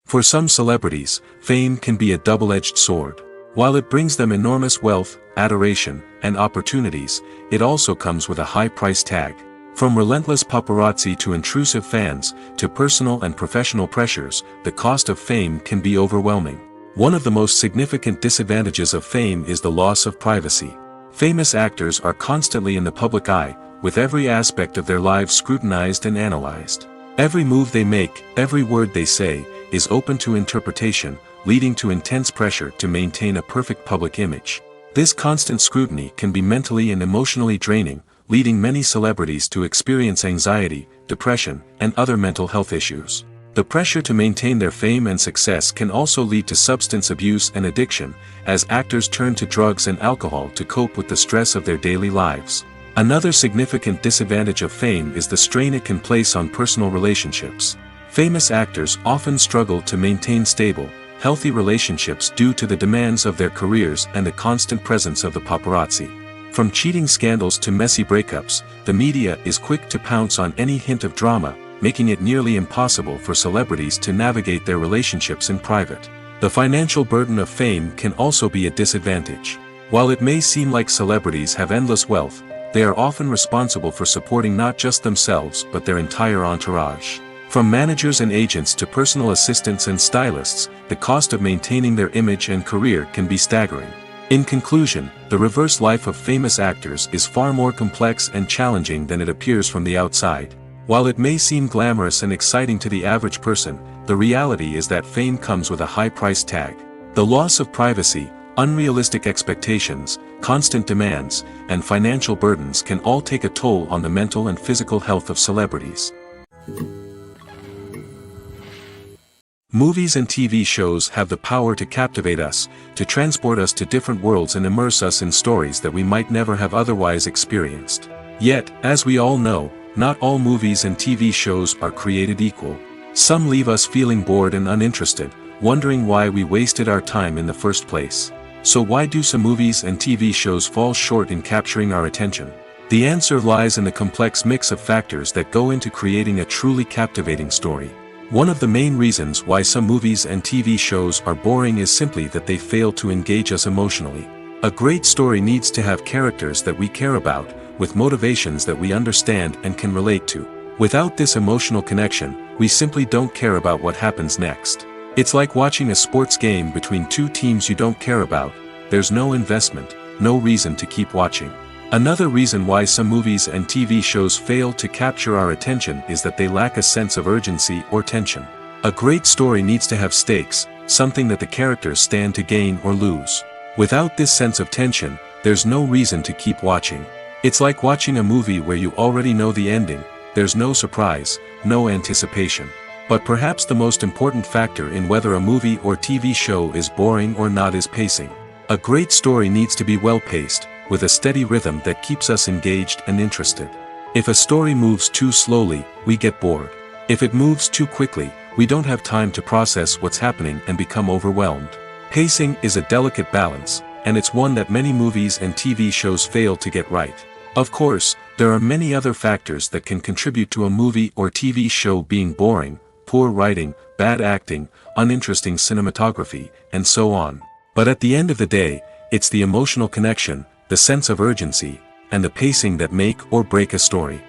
Speaker 1: For some celebrities, fame can be a double-edged sword. While it brings them enormous wealth, adoration, and opportunities, it also comes with a high price tag. From relentless paparazzi to intrusive fans, to personal and professional pressures, the cost of fame can be overwhelming. One of the most significant disadvantages of fame is the loss of privacy. Famous actors are constantly in the public eye, with every aspect of their lives scrutinized and analyzed. Every move they make, every word they say, is open to interpretation, leading to intense pressure to maintain a perfect public image. This constant scrutiny can be mentally and emotionally draining, leading many celebrities to experience anxiety, depression, and other mental health issues. The pressure to maintain their fame and success can also lead to substance abuse and addiction, as actors turn to drugs and alcohol to cope with the stress of their daily lives. Another significant disadvantage of fame is the strain it can place on personal relationships. Famous actors often struggle to maintain stable, healthy relationships due to the demands of their careers and the constant presence of the paparazzi. From cheating scandals to messy breakups, the media is quick to pounce on any hint of drama, making it nearly impossible for celebrities to navigate their relationships in private. The financial burden of fame can also be a disadvantage. While it may seem like celebrities have endless wealth, they are often responsible for supporting not just themselves but their entire entourage. From managers and agents to personal assistants and stylists, the cost of maintaining their image and career can be staggering. In conclusion, the reverse life of famous actors is far more complex and challenging than it appears from the outside. While it may seem glamorous and exciting to the average person, the reality is that fame comes with a high price tag. The loss of privacy, unrealistic expectations, constant demands, and financial burdens can all take a toll on the mental and physical health of celebrities. Movies and TV shows have the power to captivate us, to transport us to different worlds and immerse us in stories that we might never have otherwise experienced. Yet, as we all know, not all movies and TV shows are created equal. Some leave us feeling bored and uninterested, wondering why we wasted our time in the first place. So why do some movies and TV shows fall short in capturing our attention? The answer lies in the complex mix of factors that go into creating a truly captivating story. One of the main reasons why some movies and TV shows are boring is simply that they fail to engage us emotionally. A great story needs to have characters that we care about, with motivations that we understand and can relate to. Without this emotional connection, we simply don't care about what happens next. It's like watching a sports game between two teams you don't care about. There's no investment, no reason to keep watching. Another reason why some movies and TV shows fail to capture our attention is that they lack a sense of urgency or tension. A great story needs to have stakes, something that the characters stand to gain or lose. Without this sense of tension, there's no reason to keep watching. It's like watching a movie where you already know the ending, there's no surprise, no anticipation. But perhaps the most important factor in whether a movie or TV show is boring or not is pacing. A great story needs to be well-paced, with a steady rhythm that keeps us engaged and interested. If a story moves too slowly, we get bored. If it moves too quickly, we don't have time to process what's happening and become overwhelmed. Pacing is a delicate balance, and it's one that many movies and TV shows fail to get right. Of course, there are many other factors that can contribute to a movie or TV show being boring: poor writing, bad acting, uninteresting cinematography, and so on. But at the end of the day, it's the emotional connection, the sense of urgency, and the pacing that make or break a story.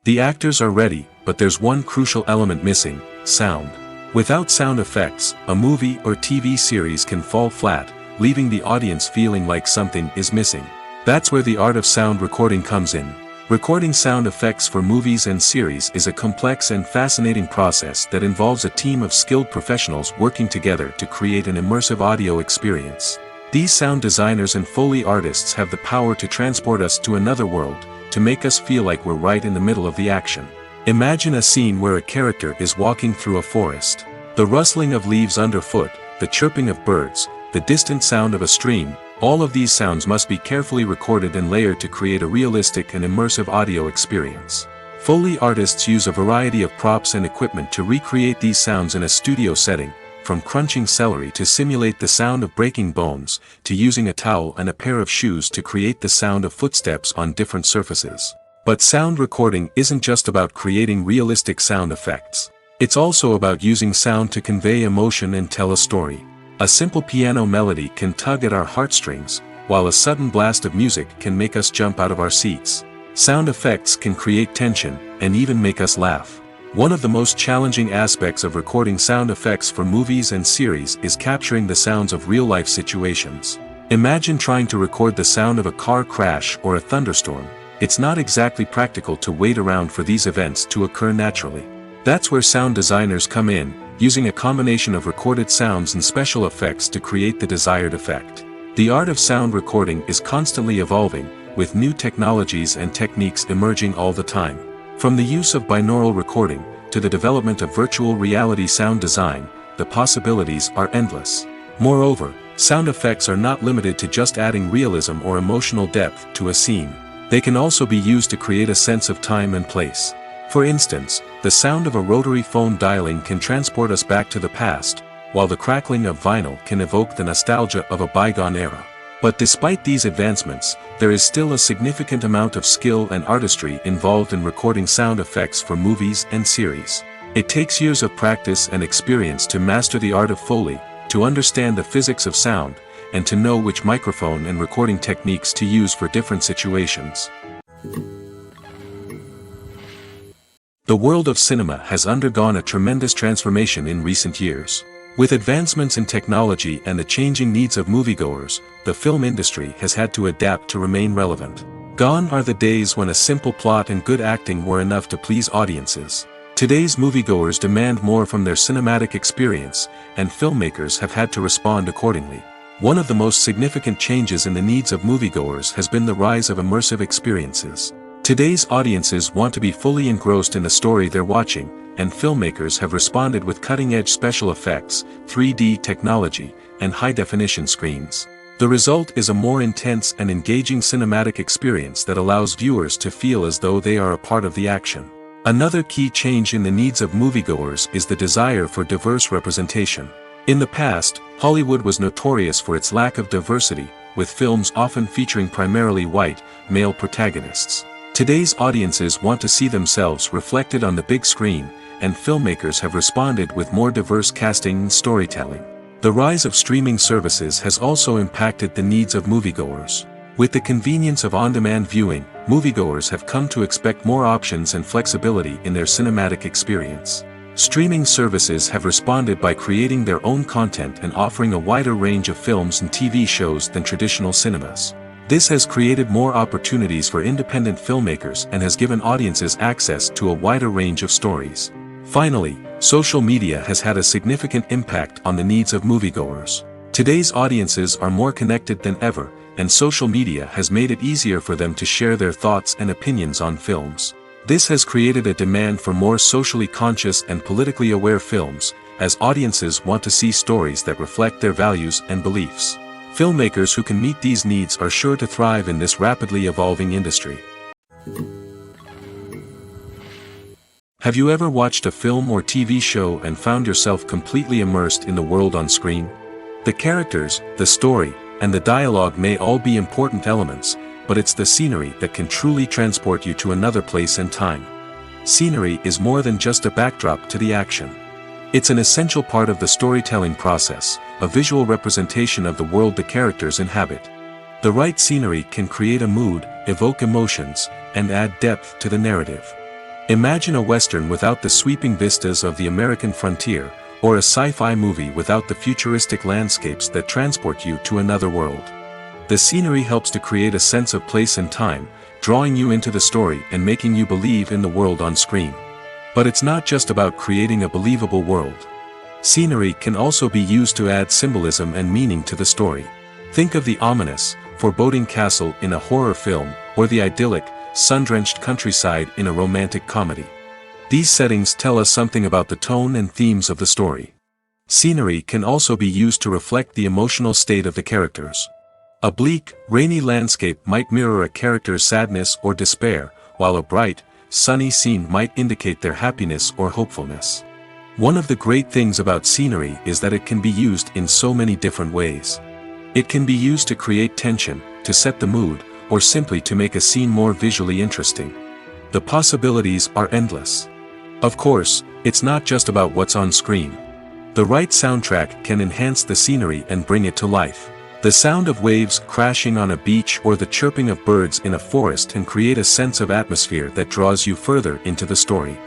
Speaker 1: The actors are ready, but there's one crucial element missing: sound. Without sound effects, a movie or TV series can fall flat, leaving the audience feeling like something is missing. That's where the art of sound recording comes in. Recording sound effects for movies and series is a complex and fascinating process that involves a team of skilled professionals working together to create an immersive audio experience. These sound designers and Foley artists have the power to transport us to another world, to make us feel like we're right in the middle of the action. Imagine a scene where a character is walking through a forest. The rustling of leaves underfoot, the chirping of birds, the distant sound of a stream, all of these sounds must be carefully recorded and layered to create a realistic and immersive audio experience. Foley artists use a variety of props and equipment to recreate these sounds in a studio setting, from crunching celery to simulate the sound of breaking bones, to using a towel and a pair of shoes to create the sound of footsteps on different surfaces. But sound recording isn't just about creating realistic sound effects. It's also about using sound to convey emotion and tell a story. A simple piano melody can tug at our heartstrings, while a sudden blast of music can make us jump out of our seats. Sound effects can create tension, and even make us laugh. One of the most challenging aspects of recording sound effects for movies and series is capturing the sounds of real-life situations. Imagine trying to record the sound of a car crash or a thunderstorm. It's not exactly practical to wait around for these events to occur naturally. That's where sound designers come in, using a combination of recorded sounds and special effects to create the desired effect. The art of sound recording is constantly evolving, with new technologies and techniques emerging all the time. From the use of binaural recording, to the development of virtual reality sound design, the possibilities are endless. Moreover, sound effects are not limited to just adding realism or emotional depth to a scene. They can also be used to create a sense of time and place. For instance, the sound of a rotary phone dialing can transport us back to the past, while the crackling of vinyl can evoke the nostalgia of a bygone era. But despite these advancements, there is still a significant amount of skill and artistry involved in recording sound effects for movies and series. It takes years of practice and experience to master the art of Foley, to understand the physics of sound, and to know which microphone and recording techniques to use for different situations. The world of cinema has undergone a tremendous transformation in recent years. With advancements in technology and the changing needs of moviegoers, the film industry has had to adapt to remain relevant. Gone are the days when a simple plot and good acting were enough to please audiences. Today's moviegoers demand more from their cinematic experience, and filmmakers have had to respond accordingly. One of the most significant changes in the needs of moviegoers has been the rise of immersive experiences. Today's audiences want to be fully engrossed in the story they're watching, and filmmakers have responded with cutting-edge special effects, 3D technology, and high-definition screens. The result is a more intense and engaging cinematic experience that allows viewers to feel as though they are a part of the action. Another key change in the needs of moviegoers is the desire for diverse representation. In the past, Hollywood was notorious for its lack of diversity, with films often featuring primarily white, male protagonists. Today's audiences want to see themselves reflected on the big screen, and filmmakers have responded with more diverse casting and storytelling. The rise of streaming services has also impacted the needs of moviegoers. With the convenience of on-demand viewing, moviegoers have come to expect more options and flexibility in their cinematic experience. Streaming services have responded by creating their own content and offering a wider range of films and TV shows than traditional cinemas. This has created more opportunities for independent filmmakers and has given audiences access to a wider range of stories. Finally, social media has had a significant impact on the needs of moviegoers. Today's audiences are more connected than ever, and social media has made it easier for them to share their thoughts and opinions on films. This has created a demand for more socially conscious and politically aware films, as audiences want to see stories that reflect their values and beliefs. Filmmakers who can meet these needs are sure to thrive in this rapidly evolving industry. Have you ever watched a film or TV show and found yourself completely immersed in the world on screen? The characters, the story, and the dialogue may all be important elements, but it's the scenery that can truly transport you to another place and time. Scenery is more than just a backdrop to the action. It's an essential part of the storytelling process, a visual representation of the world the characters inhabit. The right scenery can create a mood, evoke emotions, and add depth to the narrative. Imagine a Western without the sweeping vistas of the American frontier, or a sci-fi movie without the futuristic landscapes that transport you to another world. The scenery helps to create a sense of place and time, drawing you into the story and making you believe in the world on screen. But it's not just about creating a believable world. Scenery can also be used to add symbolism and meaning to the story. Think of the ominous, foreboding castle in a horror film, or the idyllic, sun-drenched countryside in a romantic comedy. These settings tell us something about the tone and themes of the story. Scenery can also be used to reflect the emotional state of the characters. A bleak, rainy landscape might mirror a character's sadness or despair, while a bright, sunny scene might indicate their happiness or hopefulness. One of the great things about scenery is that it can be used in so many different ways. It can be used to create tension, to set the mood, or simply to make a scene more visually interesting. The possibilities are endless. Of course, it's not just about what's on screen. The right soundtrack can enhance the scenery and bring it to life. The sound of waves crashing on a beach or the chirping of birds in a forest can create a sense of atmosphere that draws you further into the story.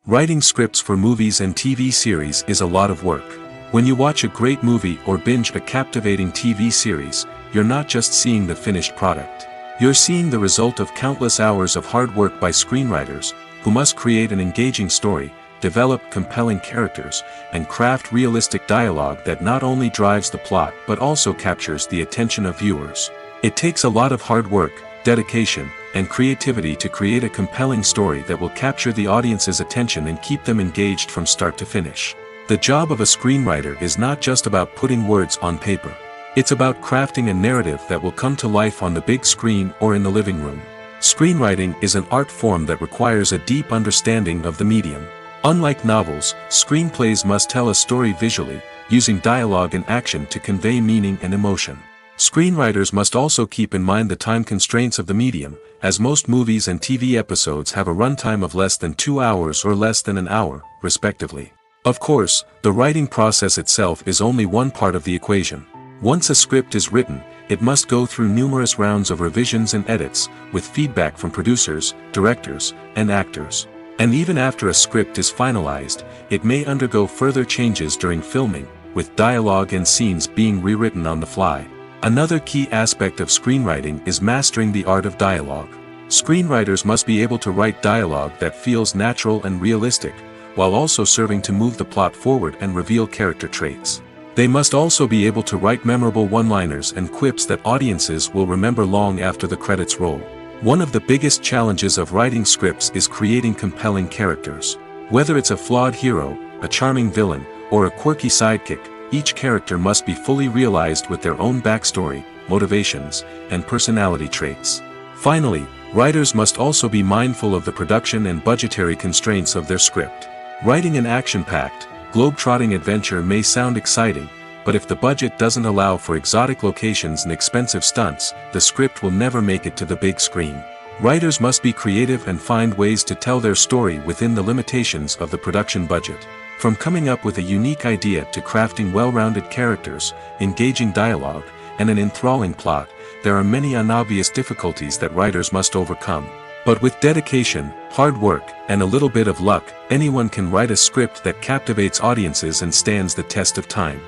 Speaker 1: Writing scripts for movies and TV series is a lot of work. When you watch a great movie or binge a captivating TV series, you're not just seeing the finished product. You're seeing the result of countless hours of hard work by screenwriters, who must create an engaging story, develop compelling characters, and craft realistic dialogue that not only drives the plot but also captures the attention of viewers. It takes a lot of hard work, dedication, and creativity to create a compelling story that will capture the audience's attention and keep them engaged from start to finish. The job of a screenwriter is not just about putting words on paper. It's about crafting a narrative that will come to life on the big screen or in the living room. Screenwriting is an art form that requires a deep understanding of the medium. Unlike novels, screenplays must tell a story visually, using dialogue and action to convey meaning and emotion. Screenwriters must also keep in mind the time constraints of the medium, as most movies and TV episodes have a runtime of less than 2 hours or less than an hour, respectively. Of course, the writing process itself is only one part of the equation. Once a script is written, it must go through numerous rounds of revisions and edits, with feedback from producers, directors, and actors. And even after a script is finalized, it may undergo further changes during filming, with dialogue and scenes being rewritten on the fly. Another key aspect of screenwriting is mastering the art of dialogue. Screenwriters must be able to write dialogue that feels natural and realistic, while also serving to move the plot forward and reveal character traits. They must also be able to write memorable one-liners and quips that audiences will remember long after the credits roll. One of the biggest challenges of writing scripts is creating compelling characters. Whether it's a flawed hero, a charming villain, or a quirky sidekick, each character must be fully realized with their own backstory, motivations, and personality traits. Finally, writers must also be mindful of the production and budgetary constraints of their script. Writing an action-packed, globe-trotting adventure may sound exciting, but if the budget doesn't allow for exotic locations and expensive stunts, the script will never make it to the big screen. Writers must be creative and find ways to tell their story within the limitations of the production budget. From coming up with a unique idea to crafting well-rounded characters, engaging dialogue, and an enthralling plot, there are many unobvious difficulties that writers must overcome. But with dedication, hard work, and a little bit of luck, anyone can write a script that captivates audiences and stands the test of time.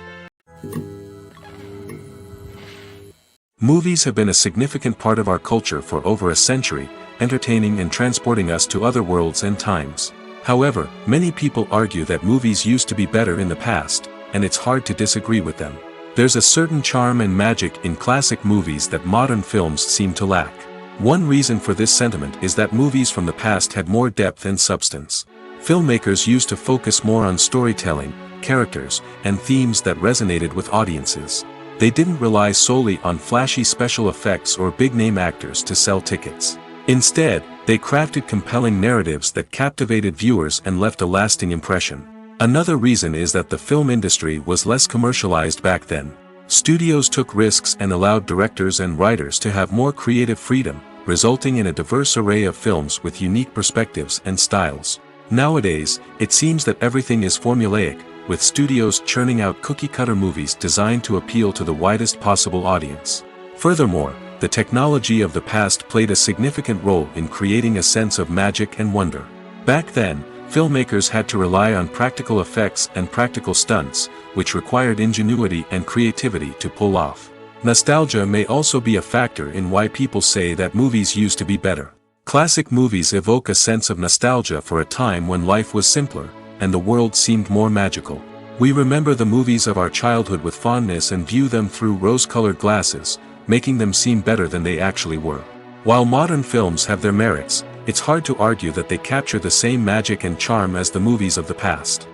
Speaker 1: Movies have been a significant part of our culture for over a century, entertaining and transporting us to other worlds and times. However, many people argue that movies used to be better in the past, and it's hard to disagree with them. There's a certain charm and magic in classic movies that modern films seem to lack. One reason for this sentiment is that movies from the past had more depth and substance. Filmmakers used to focus more on storytelling, characters, and themes that resonated with audiences. They didn't rely solely on flashy special effects or big-name actors to sell tickets. Instead, they crafted compelling narratives that captivated viewers and left a lasting impression. Another reason is that the film industry was less commercialized back then. Studios took risks and allowed directors and writers to have more creative freedom, resulting in a diverse array of films with unique perspectives and styles. Nowadays, it seems that everything is formulaic, with studios churning out cookie-cutter movies designed to appeal to the widest possible audience. Furthermore, the technology of the past played a significant role in creating a sense of magic and wonder. Back then, filmmakers had to rely on practical effects and practical stunts, which required ingenuity and creativity to pull off. Nostalgia may also be a factor in why people say that movies used to be better. Classic movies evoke a sense of nostalgia for a time when life was simpler, and the world seemed more magical. We remember the movies of our childhood with fondness and view them through rose-colored glasses, making them seem better than they actually were. While modern films have their merits, it's hard to argue that they capture the same magic and charm as the movies of the past.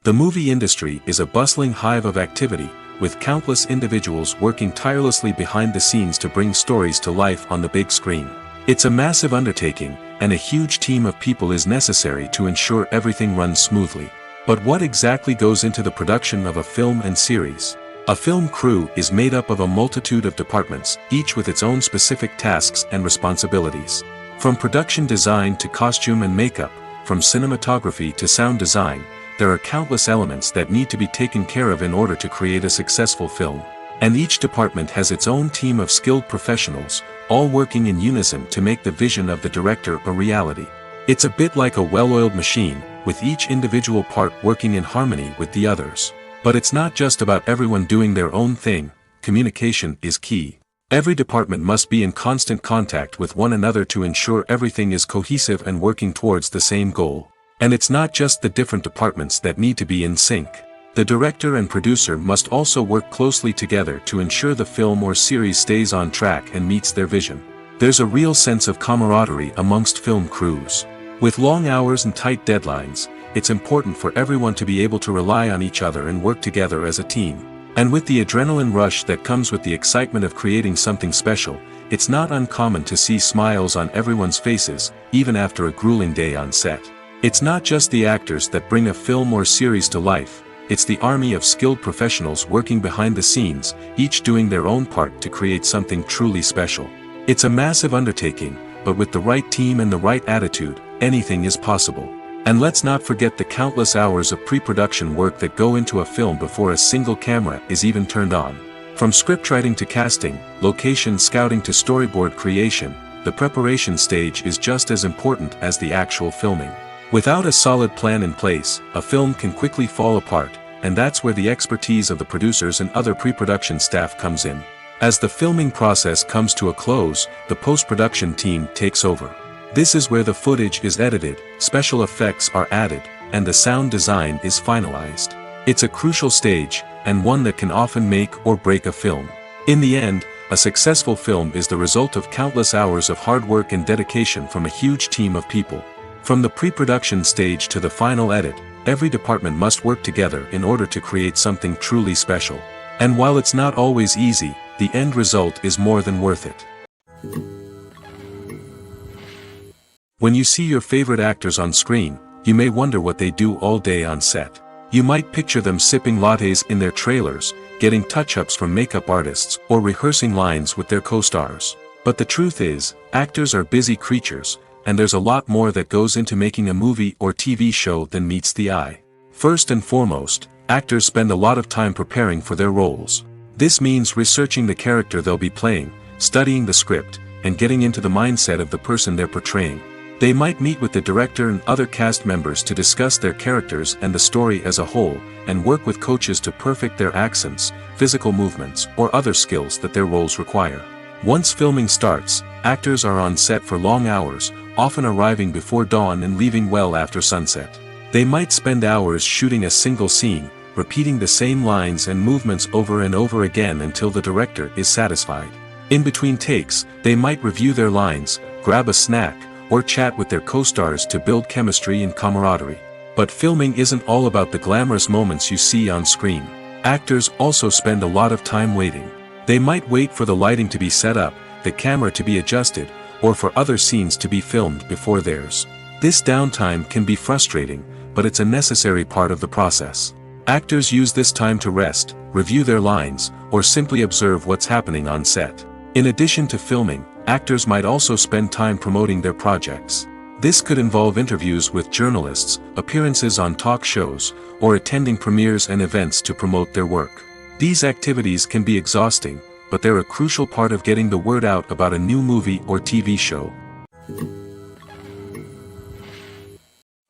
Speaker 1: The movie industry is a bustling hive of activity, with countless individuals working tirelessly behind the scenes to bring stories to life on the big screen. It's a massive undertaking, and a huge team of people is necessary to ensure everything runs smoothly. But what exactly goes into the production of a film and series? A film crew is made up of a multitude of departments, each with its own specific tasks and responsibilities. From production design to costume and makeup, from cinematography to sound design, there are countless elements that need to be taken care of in order to create a successful film. And each department has its own team of skilled professionals, all working in unison to make the vision of the director a reality. It's a bit like a well-oiled machine, with each individual part working in harmony with the others. But it's not just about everyone doing their own thing. Communication is key. Every department must be in constant contact with one another to ensure everything is cohesive and working towards the same goal. And it's not just the different departments that need to be in sync. The director and producer must also work closely together to ensure the film or series stays on track and meets their vision. There's a real sense of camaraderie amongst film crews. With long hours and tight deadlines, it's important for everyone to be able to rely on each other and work together as a team. And with the adrenaline rush that comes with the excitement of creating something special, it's not uncommon to see smiles on everyone's faces, even after a grueling day on set. It's not just the actors that bring a film or series to life, it's the army of skilled professionals working behind the scenes, each doing their own part to create something truly special. It's a massive undertaking, but with the right team and the right attitude, anything is possible. And let's not forget the countless hours of pre-production work that go into a film before a single camera is even turned on. From scriptwriting to casting, location scouting to storyboard creation, the preparation stage is just as important as the actual filming. Without a solid plan in place, a film can quickly fall apart, and that's where the expertise of the producers and other pre-production staff comes in. As the filming process comes to a close, the post-production team takes over. This is where the footage is edited, special effects are added, and the sound design is finalized. It's a crucial stage, and one that can often make or break a film. In the end, a successful film is the result of countless hours of hard work and dedication from a huge team of people. From the pre-production stage to the final edit, every department must work together in order to create something truly special. And while it's not always easy, the end result is more than worth it. When you see your favorite actors on screen, you may wonder what they do all day on set. You might picture them sipping lattes in their trailers, getting touch-ups from makeup artists, or rehearsing lines with their co-stars. But the truth is, actors are busy creatures, and there's a lot more that goes into making a movie or TV show than meets the eye. First and foremost, actors spend a lot of time preparing for their roles. This means researching the character they'll be playing, studying the script, and getting into the mindset of the person they're portraying. They might meet with the director and other cast members to discuss their characters and the story as a whole, and work with coaches to perfect their accents, physical movements, or other skills that their roles require. Once filming starts, actors are on set for long hours, often arriving before dawn and leaving well after sunset. They might spend hours shooting a single scene, repeating the same lines and movements over and over again until the director is satisfied. In between takes, they might review their lines, grab a snack, or chat with their co-stars to build chemistry and camaraderie. But filming isn't all about the glamorous moments you see on screen. Actors also spend a lot of time waiting. They might wait for the lighting to be set up, the camera to be adjusted, or for other scenes to be filmed before theirs. This downtime can be frustrating, but it's a necessary part of the process. Actors use this time to rest, review their lines, or simply observe what's happening on set. In addition to filming, actors might also spend time promoting their projects. This could involve interviews with journalists, appearances on talk shows, or attending premieres and events to promote their work. These activities can be exhausting, but they're a crucial part of getting the word out about a new movie or TV show.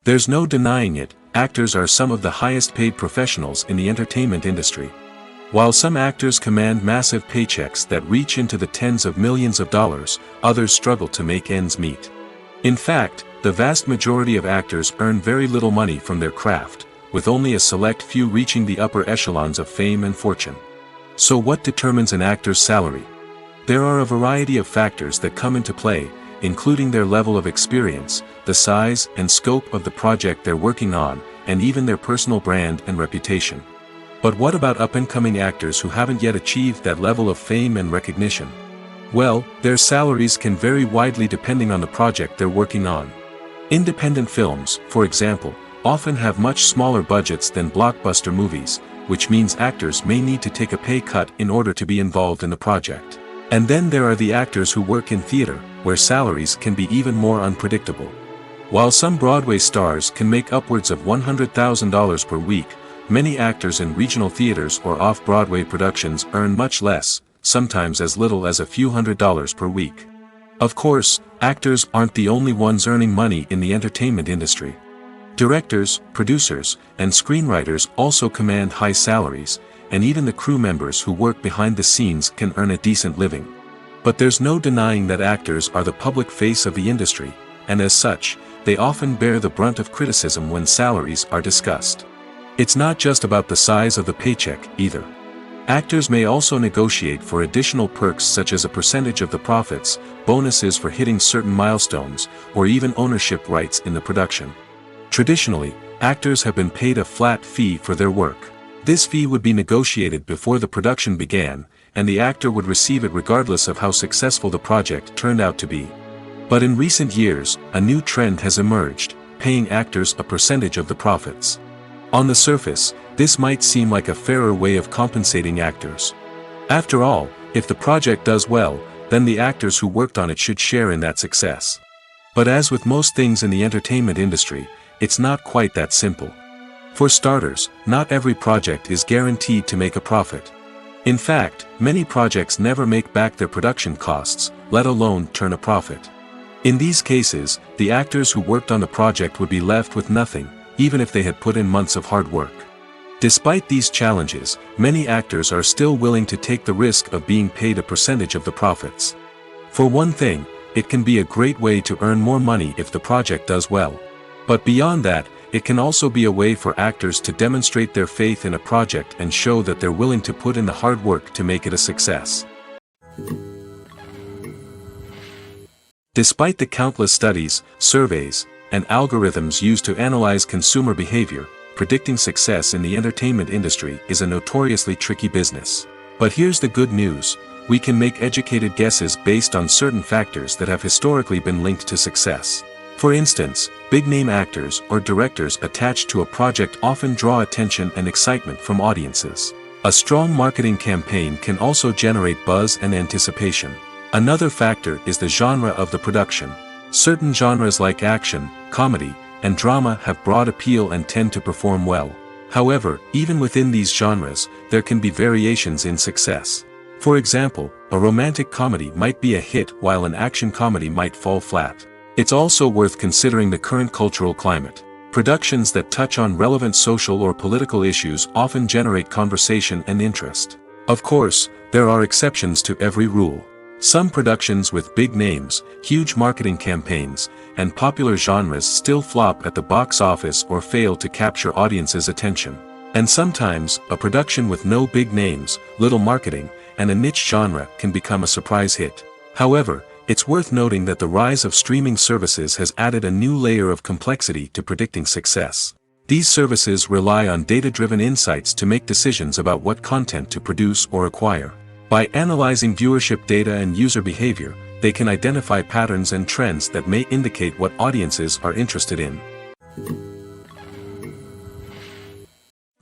Speaker 1: There's no denying it, actors are some of the highest paid professionals in the entertainment industry. While some actors command massive paychecks that reach into the tens of millions of dollars, others struggle to make ends meet. In fact, the vast majority of actors earn very little money from their craft, with only a select few reaching the upper echelons of fame and fortune. So what determines an actor's salary? There are a variety of factors that come into play, including their level of experience, the size and scope of the project they're working on, and even their personal brand and reputation. But what about up-and-coming actors who haven't yet achieved that level of fame and recognition? Well, their salaries can vary widely depending on the project they're working on. Independent films, for example, often have much smaller budgets than blockbuster movies, which means actors may need to take a pay cut in order to be involved in the project. And then there are the actors who work in theater, where salaries can be even more unpredictable. While some Broadway stars can make upwards of $100,000 per week, many actors in regional theaters or off-Broadway productions earn much less, sometimes as little as a few $100s per week. Of course, actors aren't the only ones earning money in the entertainment industry. Directors, producers, and screenwriters also command high salaries, and even the crew members who work behind the scenes can earn a decent living. But there's no denying that actors are the public face of the industry, and as such, they often bear the brunt of criticism when salaries are discussed. It's not just about the size of the paycheck, either. Actors may also negotiate for additional perks such as a percentage of the profits, bonuses for hitting certain milestones, or even ownership rights in the production. Traditionally, actors have been paid a flat fee for their work. This fee would be negotiated before the production began, and the actor would receive it regardless of how successful the project turned out to be. But in recent years, a new trend has emerged, paying actors a percentage of the profits. On the surface, this might seem like a fairer way of compensating actors. After all, if the project does well, then the actors who worked on it should share in that success. But as with most things in the entertainment industry, it's not quite that simple. For starters, not every project is guaranteed to make a profit. In fact, many projects never make back their production costs, let alone turn a profit. In these cases, the actors who worked on the project would be left with nothing, even if they had put in months of hard work. Despite these challenges, many actors are still willing to take the risk of being paid a percentage of the profits. For one thing, it can be a great way to earn more money if the project does well. But beyond that, it can also be a way for actors to demonstrate their faith in a project and show that they're willing to put in the hard work to make it a success. Despite the countless studies, surveys, and algorithms used to analyze consumer behavior, predicting success in the entertainment industry is a notoriously tricky business. But here's the good news: we can make educated guesses based on certain factors that have historically been linked to success. For instance, big-name actors or directors attached to a project often draw attention and excitement from audiences. A strong marketing campaign can also generate buzz and anticipation. Another factor is the genre of the production. Certain genres like action, comedy, and drama have broad appeal and tend to perform well. However, even within these genres, there can be variations in success. For example, a romantic comedy might be a hit while an action comedy might fall flat. It's also worth considering the current cultural climate. Productions that touch on relevant social or political issues often generate conversation and interest. Of course, there are exceptions to every rule. Some productions with big names, huge marketing campaigns, and popular genres still flop at the box office or fail to capture audiences' attention. And sometimes, a production with no big names, little marketing, and a niche genre can become a surprise hit. However, it's worth noting that the rise of streaming services has added a new layer of complexity to predicting success. These services rely on data-driven insights to make decisions about what content to produce or acquire. By analyzing viewership data and user behavior, they can identify patterns and trends that may indicate what audiences are interested in.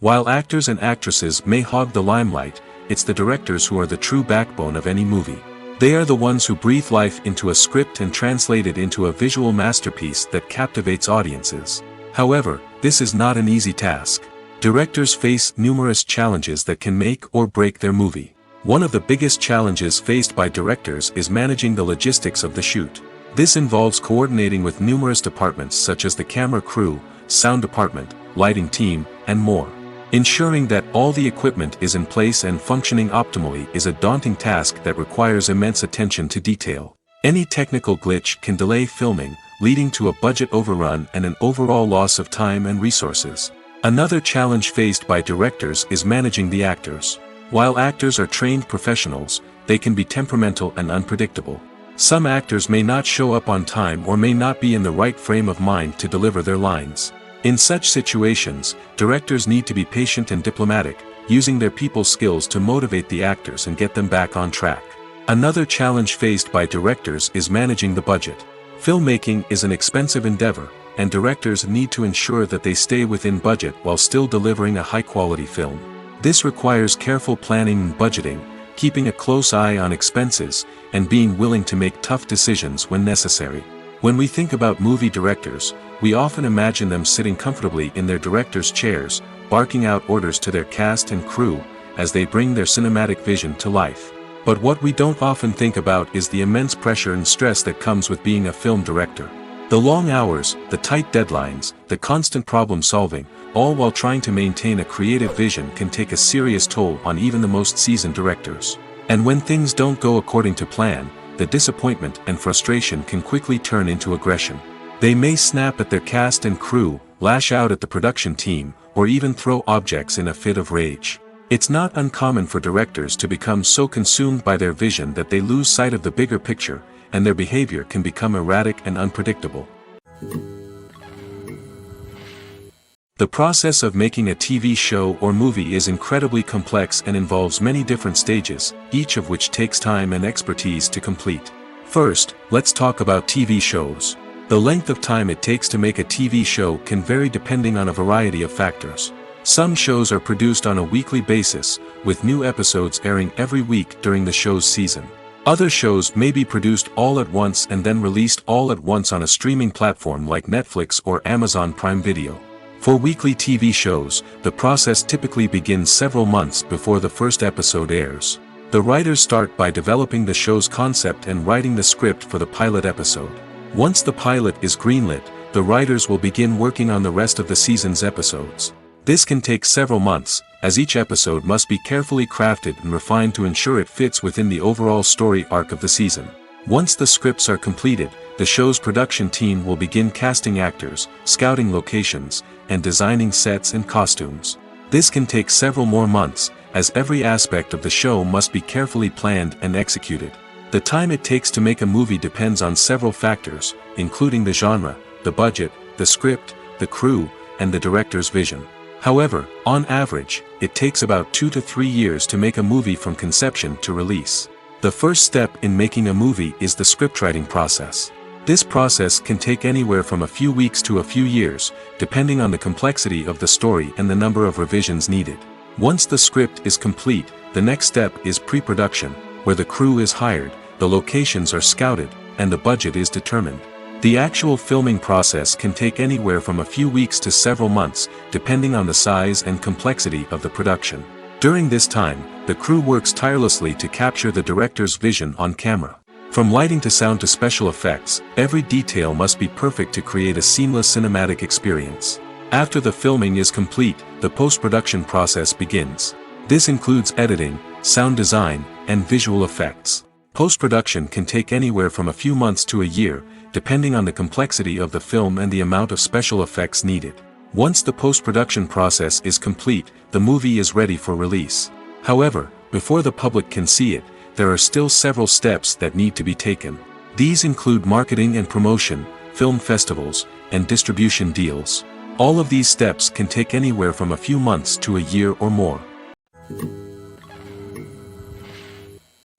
Speaker 1: While actors and actresses may hog the limelight, it's the directors who are the true backbone of any movie. They are the ones who breathe life into a script and translate it into a visual masterpiece that captivates audiences. However, this is not an easy task. Directors face numerous challenges that can make or break their movie. One of the biggest challenges faced by directors is managing the logistics of the shoot. This involves coordinating with numerous departments such as the camera crew, sound department, lighting team, and more. Ensuring that all the equipment is in place and functioning optimally is a daunting task that requires immense attention to detail. Any technical glitch can delay filming, leading to a budget overrun and an overall loss of time and resources. Another challenge faced by directors is managing the actors. While actors are trained professionals, they can be temperamental and unpredictable. Some actors may not show up on time or may not be in the right frame of mind to deliver their lines. In such situations, directors need to be patient and diplomatic, using their people skills to motivate the actors and get them back on track. Another challenge faced by directors is managing the budget. Filmmaking is an expensive endeavor, and directors need to ensure that they stay within budget while still delivering a high-quality film. This requires careful planning and budgeting, keeping a close eye on expenses, and being willing to make tough decisions when necessary. When we think about movie directors, we often imagine them sitting comfortably in their director's chairs, barking out orders to their cast and crew, as they bring their cinematic vision to life. But what we don't often think about is the immense pressure and stress that comes with being a film director. The long hours, the tight deadlines, the constant problem solving, all while trying to maintain a creative vision can take a serious toll on even the most seasoned directors. And when things don't go according to plan, the disappointment and frustration can quickly turn into aggression. They may snap at their cast and crew, lash out at the production team, or even throw objects in a fit of rage. It's not uncommon for directors to become so consumed by their vision that they lose sight of the bigger picture, and their behavior can become erratic and unpredictable. The process of making a TV show or movie is incredibly complex and involves many different stages, each of which takes time and expertise to complete. First, let's talk about TV shows. The length of time it takes to make a TV show can vary depending on a variety of factors. Some shows are produced on a weekly basis, with new episodes airing every week during the show's season. Other shows may be produced all at once and then released all at once on a streaming platform like Netflix or Amazon Prime Video. For weekly TV shows, the process typically begins several months before the first episode airs. The writers start by developing the show's concept and writing the script for the pilot episode. Once the pilot is greenlit, the writers will begin working on the rest of the season's episodes. This can take several months, as each episode must be carefully crafted and refined to ensure it fits within the overall story arc of the season. Once the scripts are completed, the show's production team will begin casting actors, scouting locations, and designing sets and costumes. This can take several more months, as every aspect of the show must be carefully planned and executed. The time it takes to make a movie depends on several factors, including the genre, the budget, the script, the crew, and the director's vision. However, on average, it takes about 2 to 3 years to make a movie from conception to release. The first step in making a movie is the scriptwriting process. This process can take anywhere from a few weeks to a few years, depending on the complexity of the story and the number of revisions needed. Once the script is complete, the next step is pre-production, where the crew is hired, the locations are scouted, and the budget is determined. The actual filming process can take anywhere from a few weeks to several months, depending on the size and complexity of the production. During this time, the crew works tirelessly to capture the director's vision on camera. From lighting to sound to special effects, every detail must be perfect to create a seamless cinematic experience. After the filming is complete, the post-production process begins. This includes editing, sound design, and visual effects. Post-production can take anywhere from a few months to a year, depending on the complexity of the film and the amount of special effects needed. Once the post-production process is complete, the movie is ready for release. However, before the public can see it, there are still several steps that need to be taken. These include marketing and promotion, film festivals, and distribution deals. All of these steps can take anywhere from a few months to a year or more.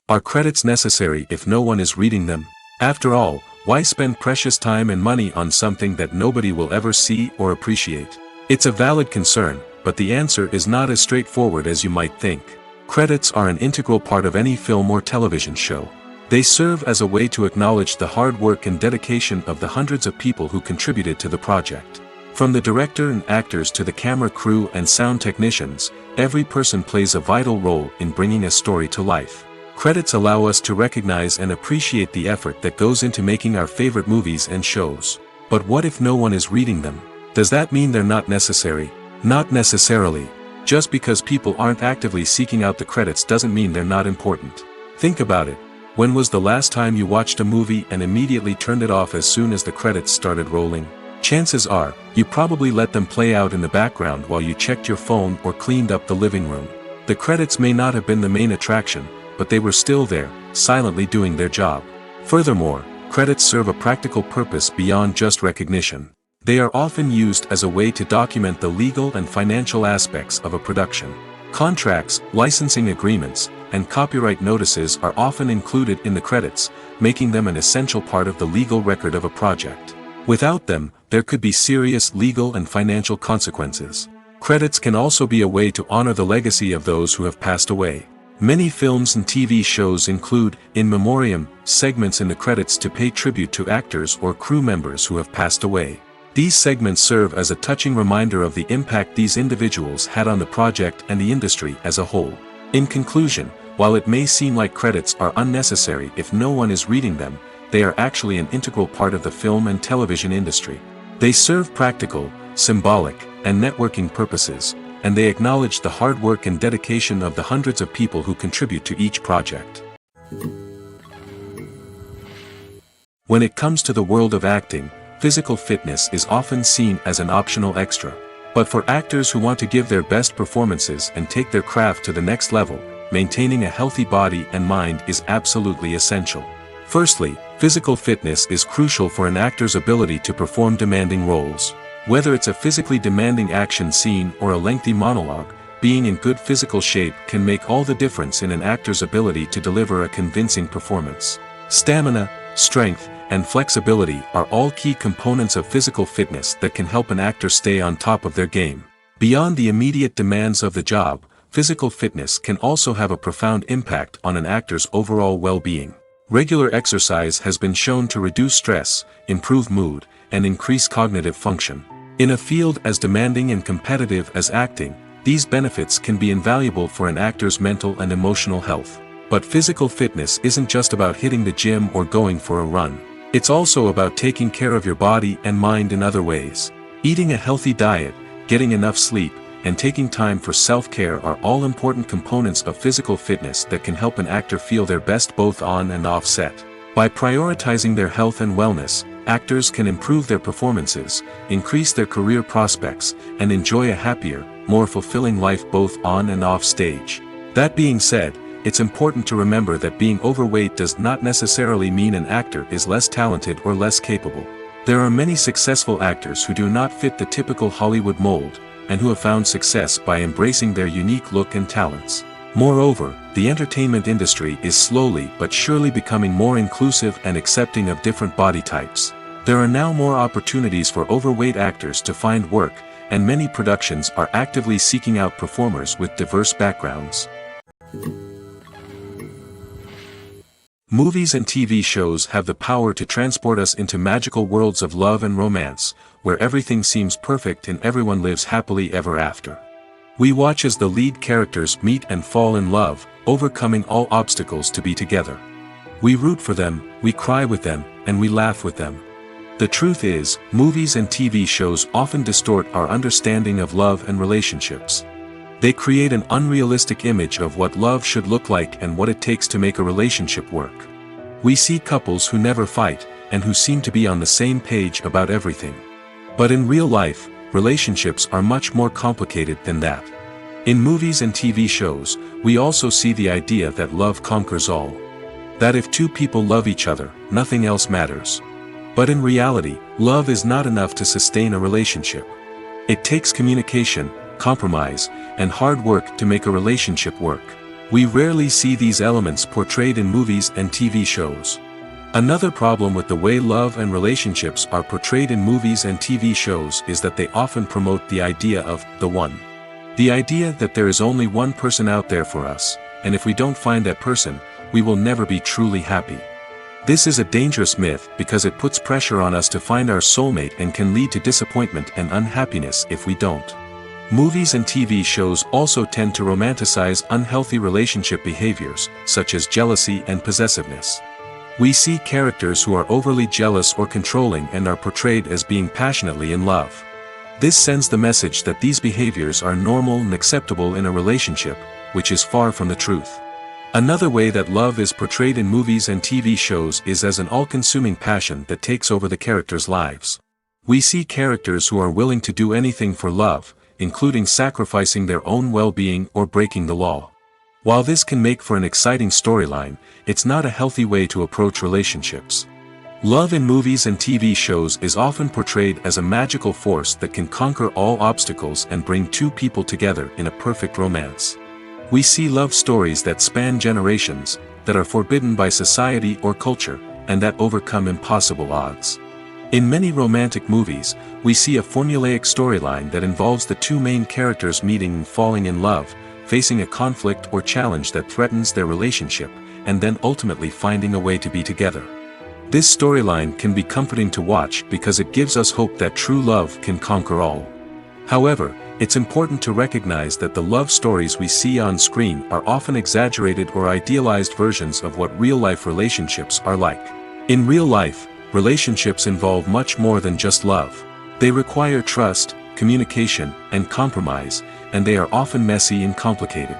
Speaker 1: Are credits necessary if no one is reading them? After all, why spend precious time and money on something that nobody will ever see or appreciate? It's a valid concern, but the answer is not as straightforward as you might think. Credits are an integral part of any film or television show. They serve as a way to acknowledge the hard work and dedication of the hundreds of people who contributed to the project. From the director and actors to the camera crew and sound technicians, every person plays a vital role in bringing a story to life. Credits allow us to recognize and appreciate the effort that goes into making our favorite movies and shows. But what if no one is reading them? Does that mean they're not necessary? Not necessarily. Just because people aren't actively seeking out the credits doesn't mean they're not important. Think about it. When was the last time you watched a movie and immediately turned it off as soon as the credits started rolling? Chances are, you probably let them play out in the background while you checked your phone or cleaned up the living room. The credits may not have been the main attraction, but they were still there, silently doing their job. Furthermore, credits serve a practical purpose beyond just recognition. They are often used as a way to document the legal and financial aspects of a production. Contracts, licensing agreements, and copyright notices are often included in the credits, making them an essential part of the legal record of a project. Without them, there could be serious legal and financial consequences. Credits can also be a way to honor the legacy of those who have passed away. Many films and TV shows include, in memoriam, segments in the credits to pay tribute to actors or crew members who have passed away. These segments serve as a touching reminder of the impact these individuals had on the project and the industry as a whole. In conclusion, while it may seem like credits are unnecessary if no one is reading them, they are actually an integral part of the film and television industry. They serve practical, symbolic, and networking purposes, and they acknowledge the hard work and dedication of the hundreds of people who contribute to each project. When it comes to the world of acting, physical fitness is often seen as an optional extra. But for actors who want to give their best performances and take their craft to the next level, maintaining a healthy body and mind is absolutely essential. Firstly, physical fitness is crucial for an actor's ability to perform demanding roles. Whether it's a physically demanding action scene or a lengthy monologue, being in good physical shape can make all the difference in an actor's ability to deliver a convincing performance. Stamina, strength, and flexibility are all key components of physical fitness that can help an actor stay on top of their game. Beyond the immediate demands of the job, physical fitness can also have a profound impact on an actor's overall well-being. Regular exercise has been shown to reduce stress, improve mood, and increase cognitive function. In a field as demanding and competitive as acting, these benefits can be invaluable for an actor's mental and emotional health. But physical fitness isn't just about hitting the gym or going for a run. It's also about taking care of your body and mind in other ways. Eating a healthy diet, getting enough sleep, and taking time for self-care are all important components of physical fitness that can help an actor feel their best both on and off set. By prioritizing their health and wellness, actors can improve their performances, increase their career prospects, and enjoy a happier, more fulfilling life both on and off stage. That being said, it's important to remember that being overweight does not necessarily mean an actor is less talented or less capable. There are many successful actors who do not fit the typical Hollywood mold, and who have found success by embracing their unique look and talents. Moreover, the entertainment industry is slowly but surely becoming more inclusive and accepting of different body types. There are now more opportunities for overweight actors to find work, and many productions are actively seeking out performers with diverse backgrounds. Movies and TV shows have the power to transport us into magical worlds of love and romance, where everything seems perfect and everyone lives happily ever after. We watch as the lead characters meet and fall in love, overcoming all obstacles to be together. We root for them, we cry with them, and we laugh with them. The truth is, movies and TV shows often distort our understanding of love and relationships. They create an unrealistic image of what love should look like and what it takes to make a relationship work. We see couples who never fight, and who seem to be on the same page about everything. But in real life, relationships are much more complicated than that. In movies and TV shows, we also see the idea that love conquers all. That if two people love each other, nothing else matters. But in reality, love is not enough to sustain a relationship. It takes communication, compromise, and hard work to make a relationship work. We rarely see these elements portrayed in movies and TV shows. Another problem with the way love and relationships are portrayed in movies and TV shows is that they often promote the idea of the one. The idea that there is only one person out there for us, and if we don't find that person, we will never be truly happy. This is a dangerous myth because it puts pressure on us to find our soulmate and can lead to disappointment and unhappiness if we don't. Movies and TV shows also tend to romanticize unhealthy relationship behaviors, such as jealousy and possessiveness. We see characters who are overly jealous or controlling and are portrayed as being passionately in love. This sends the message that these behaviors are normal and acceptable in a relationship, which is far from the truth. Another way that love is portrayed in movies and TV shows is as an all-consuming passion that takes over the characters' lives. We see characters who are willing to do anything for love, including sacrificing their own well-being or breaking the law. While this can make for an exciting storyline, it's not a healthy way to approach relationships. Love in movies and TV shows is often portrayed as a magical force that can conquer all obstacles and bring two people together in a perfect romance. We see love stories that span generations, that are forbidden by society or culture, and that overcome impossible odds. In many romantic movies, we see a formulaic storyline that involves the two main characters meeting and falling in love, facing a conflict or challenge that threatens their relationship, and then ultimately finding a way to be together. This storyline can be comforting to watch because it gives us hope that true love can conquer all. However, it's important to recognize that the love stories we see on screen are often exaggerated or idealized versions of what real-life relationships are like. In real life, relationships involve much more than just love. They require trust, communication, and compromise, and they are often messy and complicated.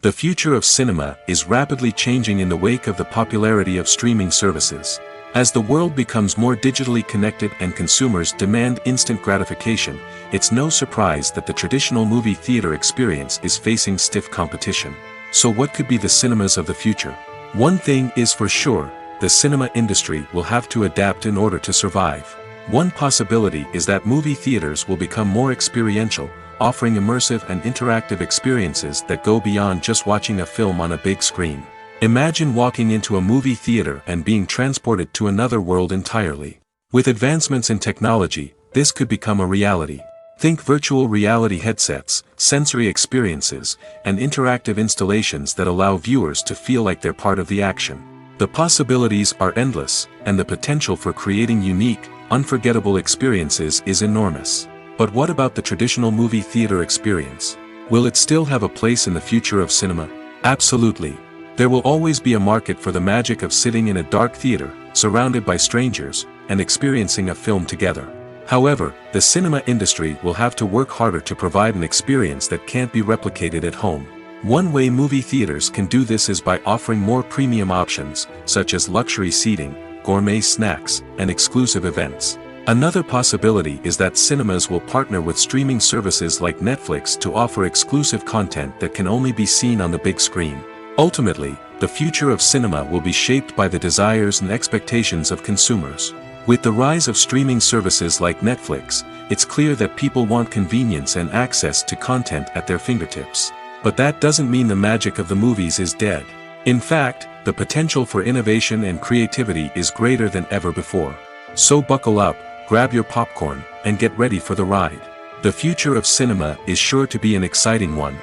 Speaker 1: The future of cinema is rapidly changing in the wake of the popularity of streaming services. As the world becomes more digitally connected and consumers demand instant gratification, it's no surprise that the traditional movie theater experience is facing stiff competition. So what could be the cinemas of the future? One thing is for sure, the cinema industry will have to adapt in order to survive. One possibility is that movie theaters will become more experiential, offering immersive and interactive experiences that go beyond just watching a film on a big screen. Imagine walking into a movie theater and being transported to another world entirely. With advancements in technology, this could become a reality. Think virtual reality headsets, sensory experiences, and interactive installations that allow viewers to feel like they're part of the action. The possibilities are endless, and the potential for creating unique, unforgettable experiences is enormous. But what about the traditional movie theater experience? Will it still have a place in the future of cinema? Absolutely. There will always be a market for the magic of sitting in a dark theater, surrounded by strangers, and experiencing a film together. However, the cinema industry will have to work harder to provide an experience that can't be replicated at home. One way movie theaters can do this is by offering more premium options, such as luxury seating, gourmet snacks, and exclusive events. Another possibility is that cinemas will partner with streaming services like Netflix to offer exclusive content that can only be seen on the big screen. Ultimately, the future of cinema will be shaped by the desires and expectations of consumers. With the rise of streaming services like Netflix, it's clear that people want convenience and access to content at their fingertips. But that doesn't mean the magic of the movies is dead. In fact, the potential for innovation and creativity is greater than ever before. So buckle up, grab your popcorn, and get ready for the ride. The future of cinema is sure to be an exciting one.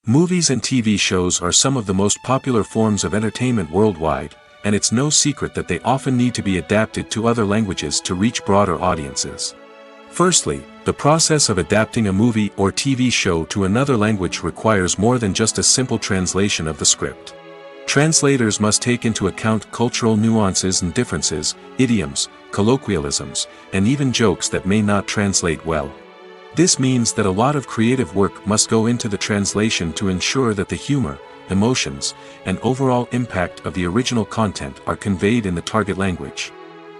Speaker 1: Movies and TV shows are some of the most popular forms of entertainment worldwide, and it's no secret that they often need to be adapted to other languages to reach broader audiences. Firstly, the process of adapting a movie or TV show to another language requires more than just a simple translation of the script. Translators must take into account cultural nuances and differences, idioms, colloquialisms, and even jokes that may not translate well. This means that a lot of creative work must go into the translation to ensure that the humor, emotions, and overall impact of the original content are conveyed in the target language.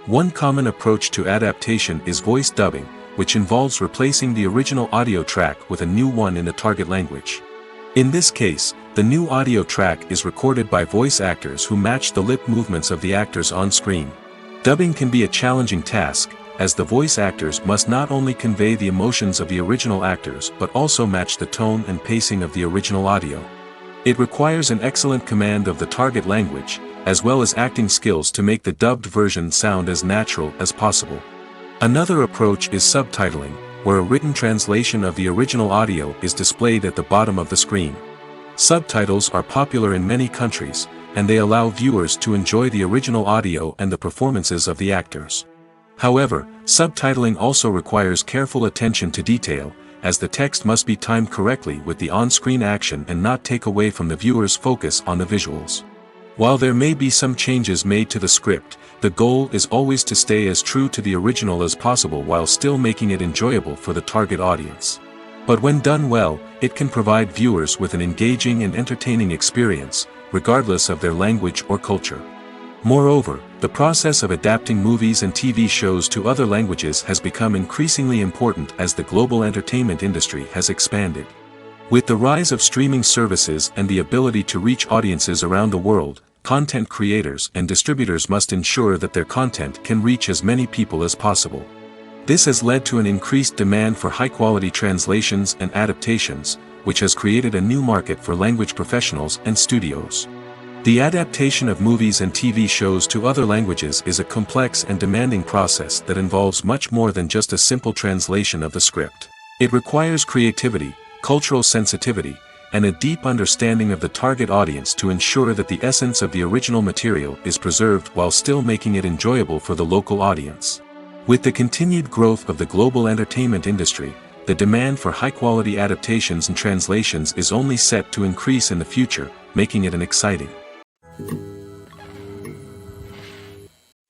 Speaker 1: One common approach to adaptation is voice dubbing, which involves replacing the original audio track with a new one in the target language. In this case, the new audio track is recorded by voice actors who match the lip movements of the actors on screen. Dubbing can be a challenging task, as the voice actors must not only convey the emotions of the original actors but also match the tone and pacing of the original audio. It requires an excellent command of the target language, as well as acting skills to make the dubbed version sound as natural as possible. Another approach is subtitling, where a written translation of the original audio is displayed at the bottom of the screen. Subtitles are popular in many countries, and they allow viewers to enjoy the original audio and the performances of the actors. However, subtitling also requires careful attention to detail, as the text must be timed correctly with the on-screen action and not take away from the viewer's focus on the visuals. While there may be some changes made to the script, The goal is always to stay as true to the original as possible while still making it enjoyable for the target audience. But when done well, it can provide viewers with an engaging and entertaining experience, regardless of their language or culture. Moreover, the process of adapting movies and TV shows to other languages has become increasingly important as the global entertainment industry has expanded. With the rise of streaming services and the ability to reach audiences around the world, content creators and distributors must ensure that their content can reach as many people as possible. This has led to an increased demand for high-quality translations and adaptations, which has created a new market for language professionals and studios. The adaptation of movies and TV shows to other languages is a complex and demanding process that involves much more than just a simple translation of the script. It requires creativity, cultural sensitivity, and a deep understanding of the target audience to ensure that the essence of the original material is preserved while still making it enjoyable for the local audience. With the continued growth of the global entertainment industry, the demand for high-quality adaptations and translations is only set to increase in the future, making it an exciting.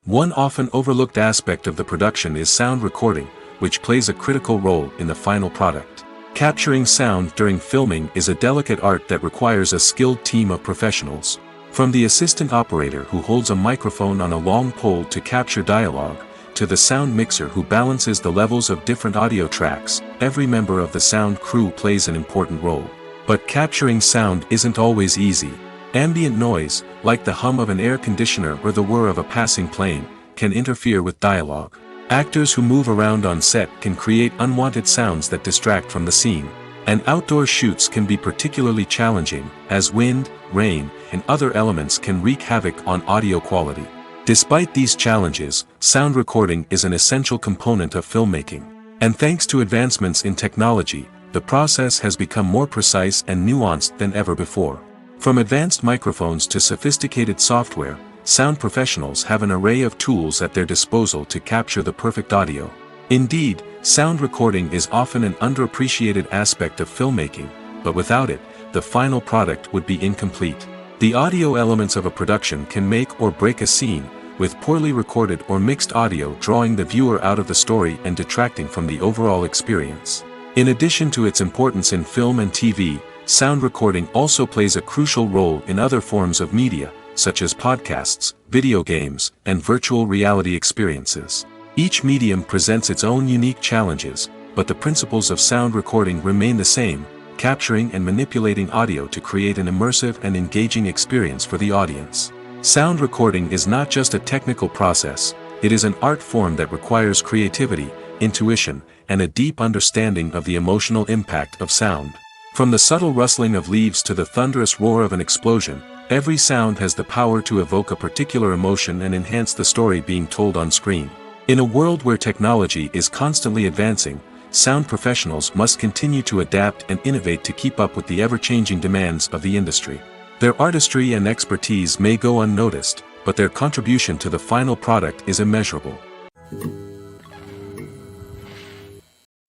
Speaker 1: One often overlooked aspect of the production is sound recording, which plays a critical role in the final product. Capturing sound during filming is a delicate art that requires a skilled team of professionals. From the assistant operator who holds a microphone on a long pole to capture dialogue, to the sound mixer who balances the levels of different audio tracks, every member of the sound crew plays an important role. But capturing sound isn't always easy. Ambient noise, like the hum of an air conditioner or the whir of a passing plane, can interfere with dialogue. Actors who move around on set can create unwanted sounds that distract from the scene. And outdoor shoots can be particularly challenging, as wind, rain, and other elements can wreak havoc on audio quality. Despite these challenges, sound recording is an essential component of filmmaking. And thanks to advancements in technology, the process has become more precise and nuanced than ever before. From advanced microphones to sophisticated software, sound professionals have an array of tools at their disposal to capture the perfect audio. Indeed, sound recording is often an underappreciated aspect of filmmaking, but without it, the final product would be incomplete. The audio elements of a production can make or break a scene, with poorly recorded or mixed audio drawing the viewer out of the story and detracting from the overall experience. In addition to its importance in film and TV, sound recording also plays a crucial role in other forms of media, such as podcasts, video games, and virtual reality experiences. Each medium presents its own unique challenges, but the principles of sound recording remain the same, capturing and manipulating audio to create an immersive and engaging experience for the audience. Sound recording is not just a technical process, it is an art form that requires creativity, intuition, and a deep understanding of the emotional impact of sound. From the subtle rustling of leaves to the thunderous roar of an explosion, every sound has the power to evoke a particular emotion and enhance the story being told on screen. In a world where technology is constantly advancing, sound professionals must continue to adapt and innovate to keep up with the ever-changing demands of the industry. Their artistry and expertise may go unnoticed, but their contribution to the final product is immeasurable.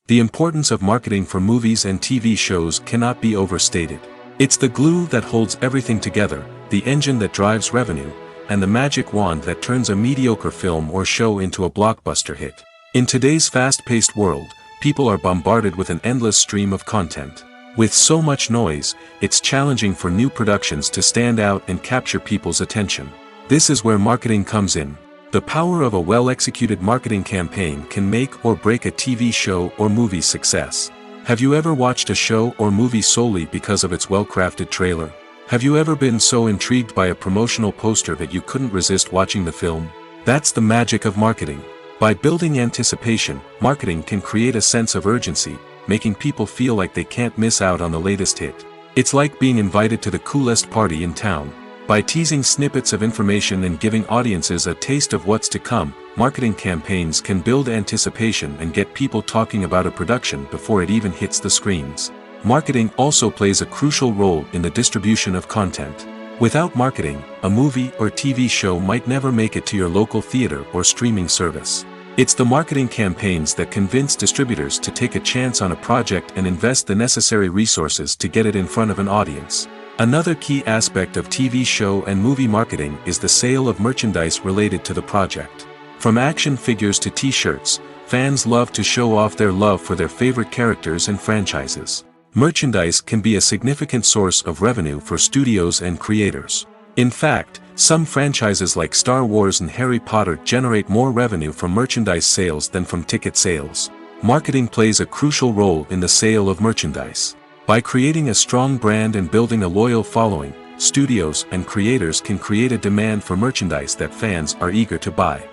Speaker 1: The importance of marketing for movies and TV shows cannot be overstated. It's the glue that holds everything together, the engine that drives revenue, and the magic wand that turns a mediocre film or show into a blockbuster hit. In today's fast-paced world, people are bombarded with an endless stream of content. With so much noise, it's challenging for new productions to stand out and capture people's attention. This is where marketing comes in. The power of a well-executed marketing campaign can make or break a TV show or movie's success. Have you ever watched a show or movie solely because of its well-crafted trailer? Have you ever been so intrigued by a promotional poster that you couldn't resist watching the film? That's the magic of marketing. By building anticipation, marketing can create a sense of urgency, making people feel like they can't miss out on the latest hit. It's like being invited to the coolest party in town. By teasing snippets of information and giving audiences a taste of what's to come, marketing campaigns can build anticipation and get people talking about a production before it even hits the screens. Marketing also plays a crucial role in the distribution of content. Without marketing, a movie or TV show might never make it to your local theater or streaming service. It's the marketing campaigns that convince distributors to take a chance on a project and invest the necessary resources to get it in front of an audience. Another key aspect of TV show and movie marketing is the sale of merchandise related to the project. From action figures to t-shirts, fans love to show off their love for their favorite characters and franchises. Merchandise can be a significant source of revenue for studios and creators. In fact, some franchises like Star Wars and Harry Potter generate more revenue from merchandise sales than from ticket sales. Marketing plays a crucial role in the sale of merchandise. By creating a strong brand and building a loyal following, studios and creators can create a demand for merchandise that fans are eager to buy.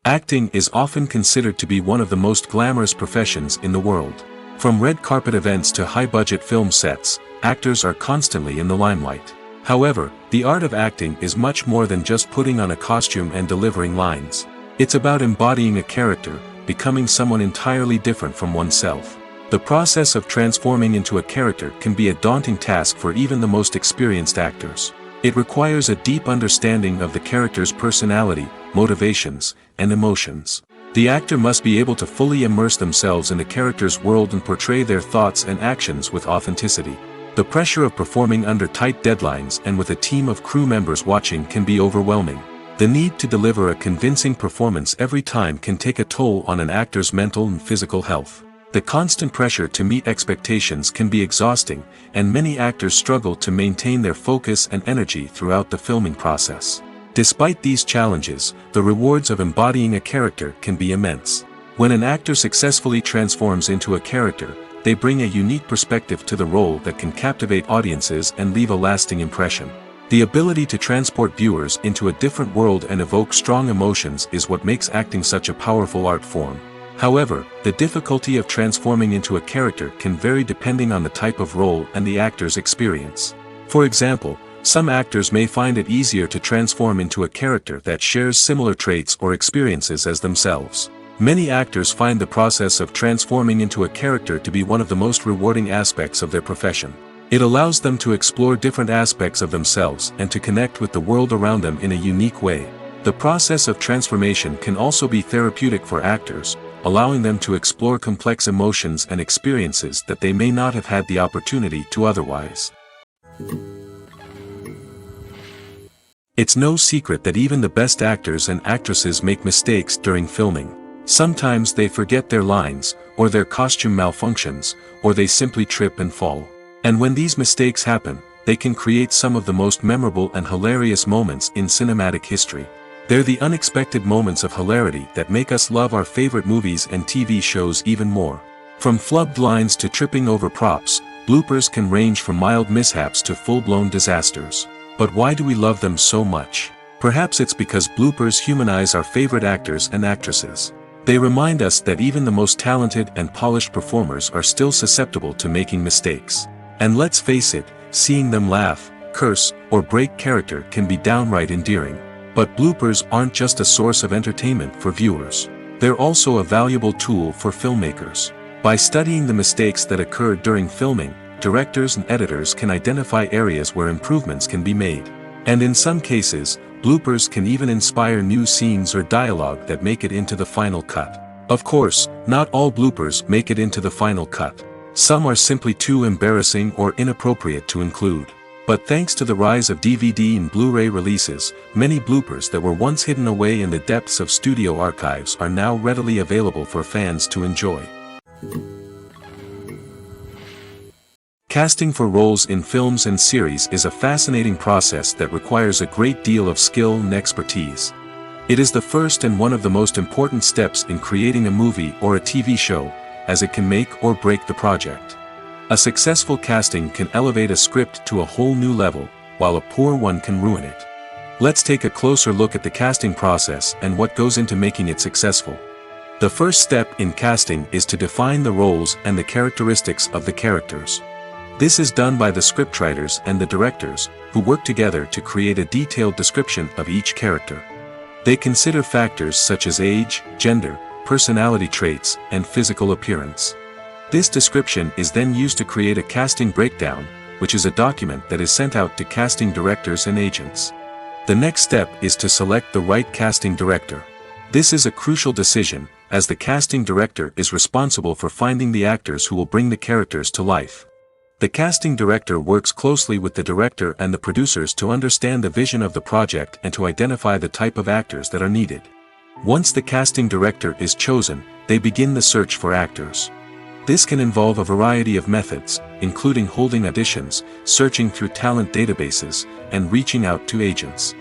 Speaker 1: Acting is often considered to be one of the most glamorous professions in the world. From red carpet events to high-budget film sets, actors are constantly in the limelight. However, the art of acting is much more than just putting on a costume and delivering lines. It's about embodying a character, becoming someone entirely different from oneself. The process of transforming into a character can be a daunting task for even the most experienced actors. It requires a deep understanding of the character's personality, motivations, and emotions. The actor must be able to fully immerse themselves in the character's world and portray their thoughts and actions with authenticity. The pressure of performing under tight deadlines and with a team of crew members watching can be overwhelming. The need to deliver a convincing performance every time can take a toll on an actor's mental and physical health. The constant pressure to meet expectations can be exhausting, and many actors struggle to maintain their focus and energy throughout the filming process. Despite these challenges, the rewards of embodying a character can be immense. When an actor successfully transforms into a character, they bring a unique perspective to the role that can captivate audiences and leave a lasting impression. The ability to transport viewers into a different world and evoke strong emotions is what makes acting such a powerful art form. However, the difficulty of transforming into a character can vary depending on the type of role and the actor's experience. For example, some actors may find it easier to transform into a character that shares similar traits or experiences as themselves. Many actors find the process of transforming into a character to be one of the most rewarding aspects of their profession. It allows them to explore different aspects of themselves and to connect with the world around them in a unique way. The process of transformation can also be therapeutic for actors, allowing them to explore complex emotions and experiences that they may not have had the opportunity to otherwise. It's no secret that even the best actors and actresses make mistakes during filming. Sometimes they forget their lines, or their costume malfunctions, or they simply trip and fall. And when these mistakes happen, they can create some of the most memorable and hilarious moments in cinematic history. They're the unexpected moments of hilarity that make us love our favorite movies and TV shows even more. From flubbed lines to tripping over props, bloopers can range from mild mishaps to full-blown disasters. But why do we love them so much? Perhaps it's because bloopers humanize our favorite actors and actresses. They remind us that even the most talented and polished performers are still susceptible to making mistakes. And let's face it, seeing them laugh, curse, or break character can be downright endearing. But bloopers aren't just a source of entertainment for viewers. They're also a valuable tool for filmmakers. By studying the mistakes that occurred during filming, directors and editors can identify areas where improvements can be made. And in some cases, bloopers can even inspire new scenes or dialogue that make it into the final cut. Of course, not all bloopers make it into the final cut. Some are simply too embarrassing or inappropriate to include. But thanks to the rise of DVD and Blu-ray releases, many bloopers that were once hidden away in the depths of studio archives are now readily available for fans to enjoy. Casting for roles in films and series is a fascinating process that requires a great deal of skill and expertise. It is the first and one of the most important steps in creating a movie or a TV show, as it can make or break the project. A successful casting can elevate a script to a whole new level, while a poor one can ruin it. Let's take a closer look at the casting process and what goes into making it successful. The first step in casting is to define the roles and the characteristics of the characters. This is done by the scriptwriters and the directors, who work together to create a detailed description of each character. They consider factors such as age, gender, personality traits, and physical appearance. This description is then used to create a casting breakdown, which is a document that is sent out to casting directors and agents. The next step is to select the right casting director. This is a crucial decision, as the casting director is responsible for finding the actors who will bring the characters to life. The casting director works closely with the director and the producers to understand the vision of the project and to identify the type of actors that are needed. Once the casting director is chosen, they begin the search for actors. This can involve a variety of methods, including holding auditions, searching through talent databases, and reaching out to agents.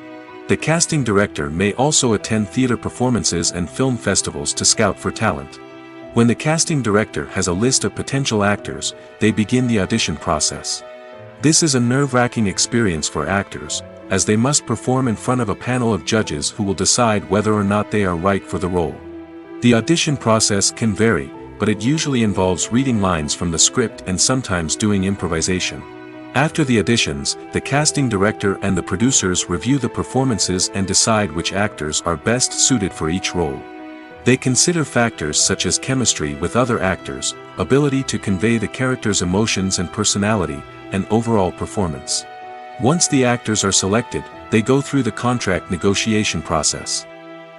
Speaker 1: The casting director may also attend theater performances and film festivals to scout for talent. When the casting director has a list of potential actors, they begin the audition process. This is a nerve-wracking experience for actors, as they must perform in front of a panel of judges who will decide whether or not they are right for the role. The audition process can vary, but it usually involves reading lines from the script and sometimes doing improvisation. After the auditions, the casting director and the producers review the performances and decide which actors are best suited for each role. They consider factors such as chemistry with other actors, ability to convey the character's emotions and personality, and overall performance. Once the actors are selected, they go through the contract negotiation process.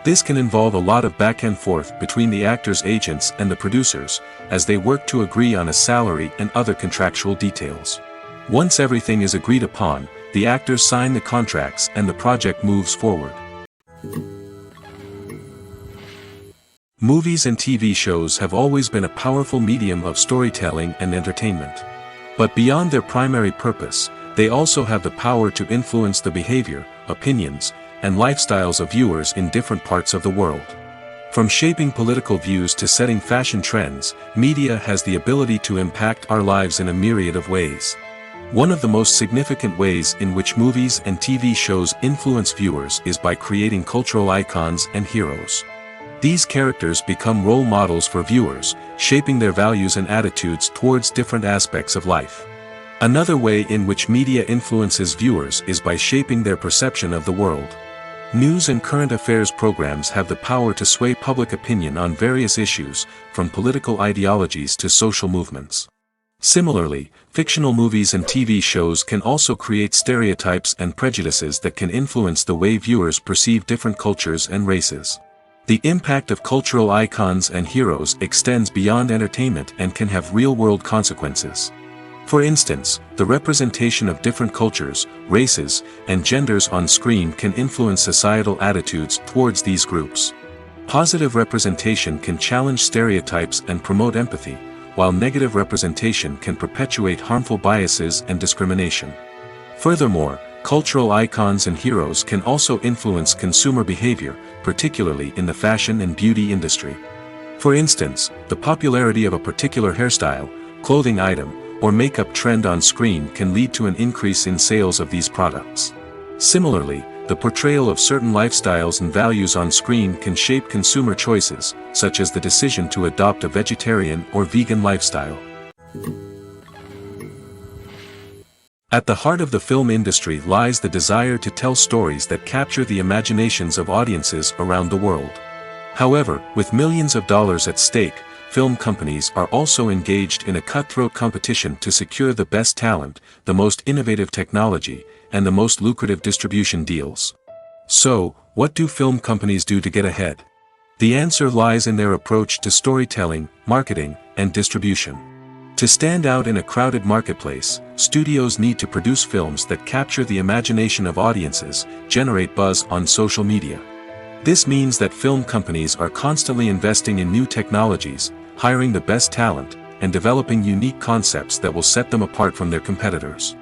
Speaker 1: This can involve a lot of back and forth between the actors' agents and the producers, as they work to agree on a salary and other contractual details. Once everything is agreed upon, the actors sign the contracts and the project moves forward. Movies and TV shows have always been a powerful medium of storytelling and entertainment. But beyond their primary purpose, they also have the power to influence the behavior, opinions, and lifestyles of viewers in different parts of the world. From shaping political views to setting fashion trends, media has the ability to impact our lives in a myriad of ways. One of the most significant ways in which movies and TV shows influence viewers is by creating cultural icons and heroes. These characters become role models for viewers, shaping their values and attitudes towards different aspects of life. Another way in which media influences viewers is by shaping their perception of the world. News and current affairs programs have the power to sway public opinion on various issues, from political ideologies to social movements. Similarly, fictional movies and TV shows can also create stereotypes and prejudices that can influence the way viewers perceive different cultures and races. The impact of cultural icons and heroes extends beyond entertainment and can have real-world consequences. For instance, the representation of different cultures, races, and genders on screen can influence societal attitudes towards these groups. Positive representation can challenge stereotypes and promote empathy, while negative representation can perpetuate harmful biases and discrimination. Furthermore, cultural icons and heroes can also influence consumer behavior, particularly in the fashion and beauty industry. For instance, the popularity of a particular hairstyle, clothing item, or makeup trend on screen can lead to an increase in sales of these products. Similarly, the portrayal of certain lifestyles and values on screen can shape consumer choices, such as the decision to adopt a vegetarian or vegan lifestyle. At the heart of the film industry lies the desire to tell stories that capture the imaginations of audiences around the world. However, with millions of dollars at stake, film companies are also engaged in a cutthroat competition to secure the best talent, the most innovative technology, and the most lucrative distribution deals. So, what do film companies do to get ahead? The answer lies in their approach to storytelling, marketing, and distribution. To stand out in a crowded marketplace, studios need to produce films that capture the imagination of audiences, generate buzz on social media. This means that film companies are constantly investing in new technologies, hiring the best talent, and developing unique concepts that will set them apart from their competitors.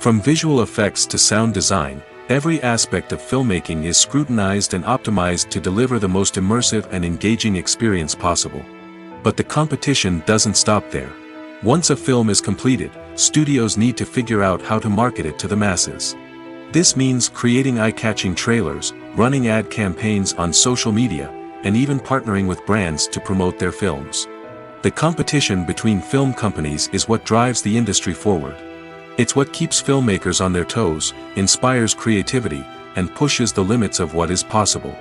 Speaker 1: From visual effects to sound design, every aspect of filmmaking is scrutinized and optimized to deliver the most immersive and engaging experience possible. But the competition doesn't stop there. Once a film is completed, studios need to figure out how to market it to the masses. This means creating eye-catching trailers, running ad campaigns on social media, and even partnering with brands to promote their films. The competition between film companies is what drives the industry forward. It's what keeps filmmakers on their toes, inspires creativity, and pushes the limits of what is possible.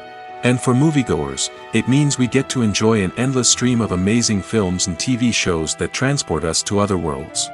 Speaker 1: And for moviegoers, it means we get to enjoy an endless stream of amazing films and TV shows that transport us to other worlds.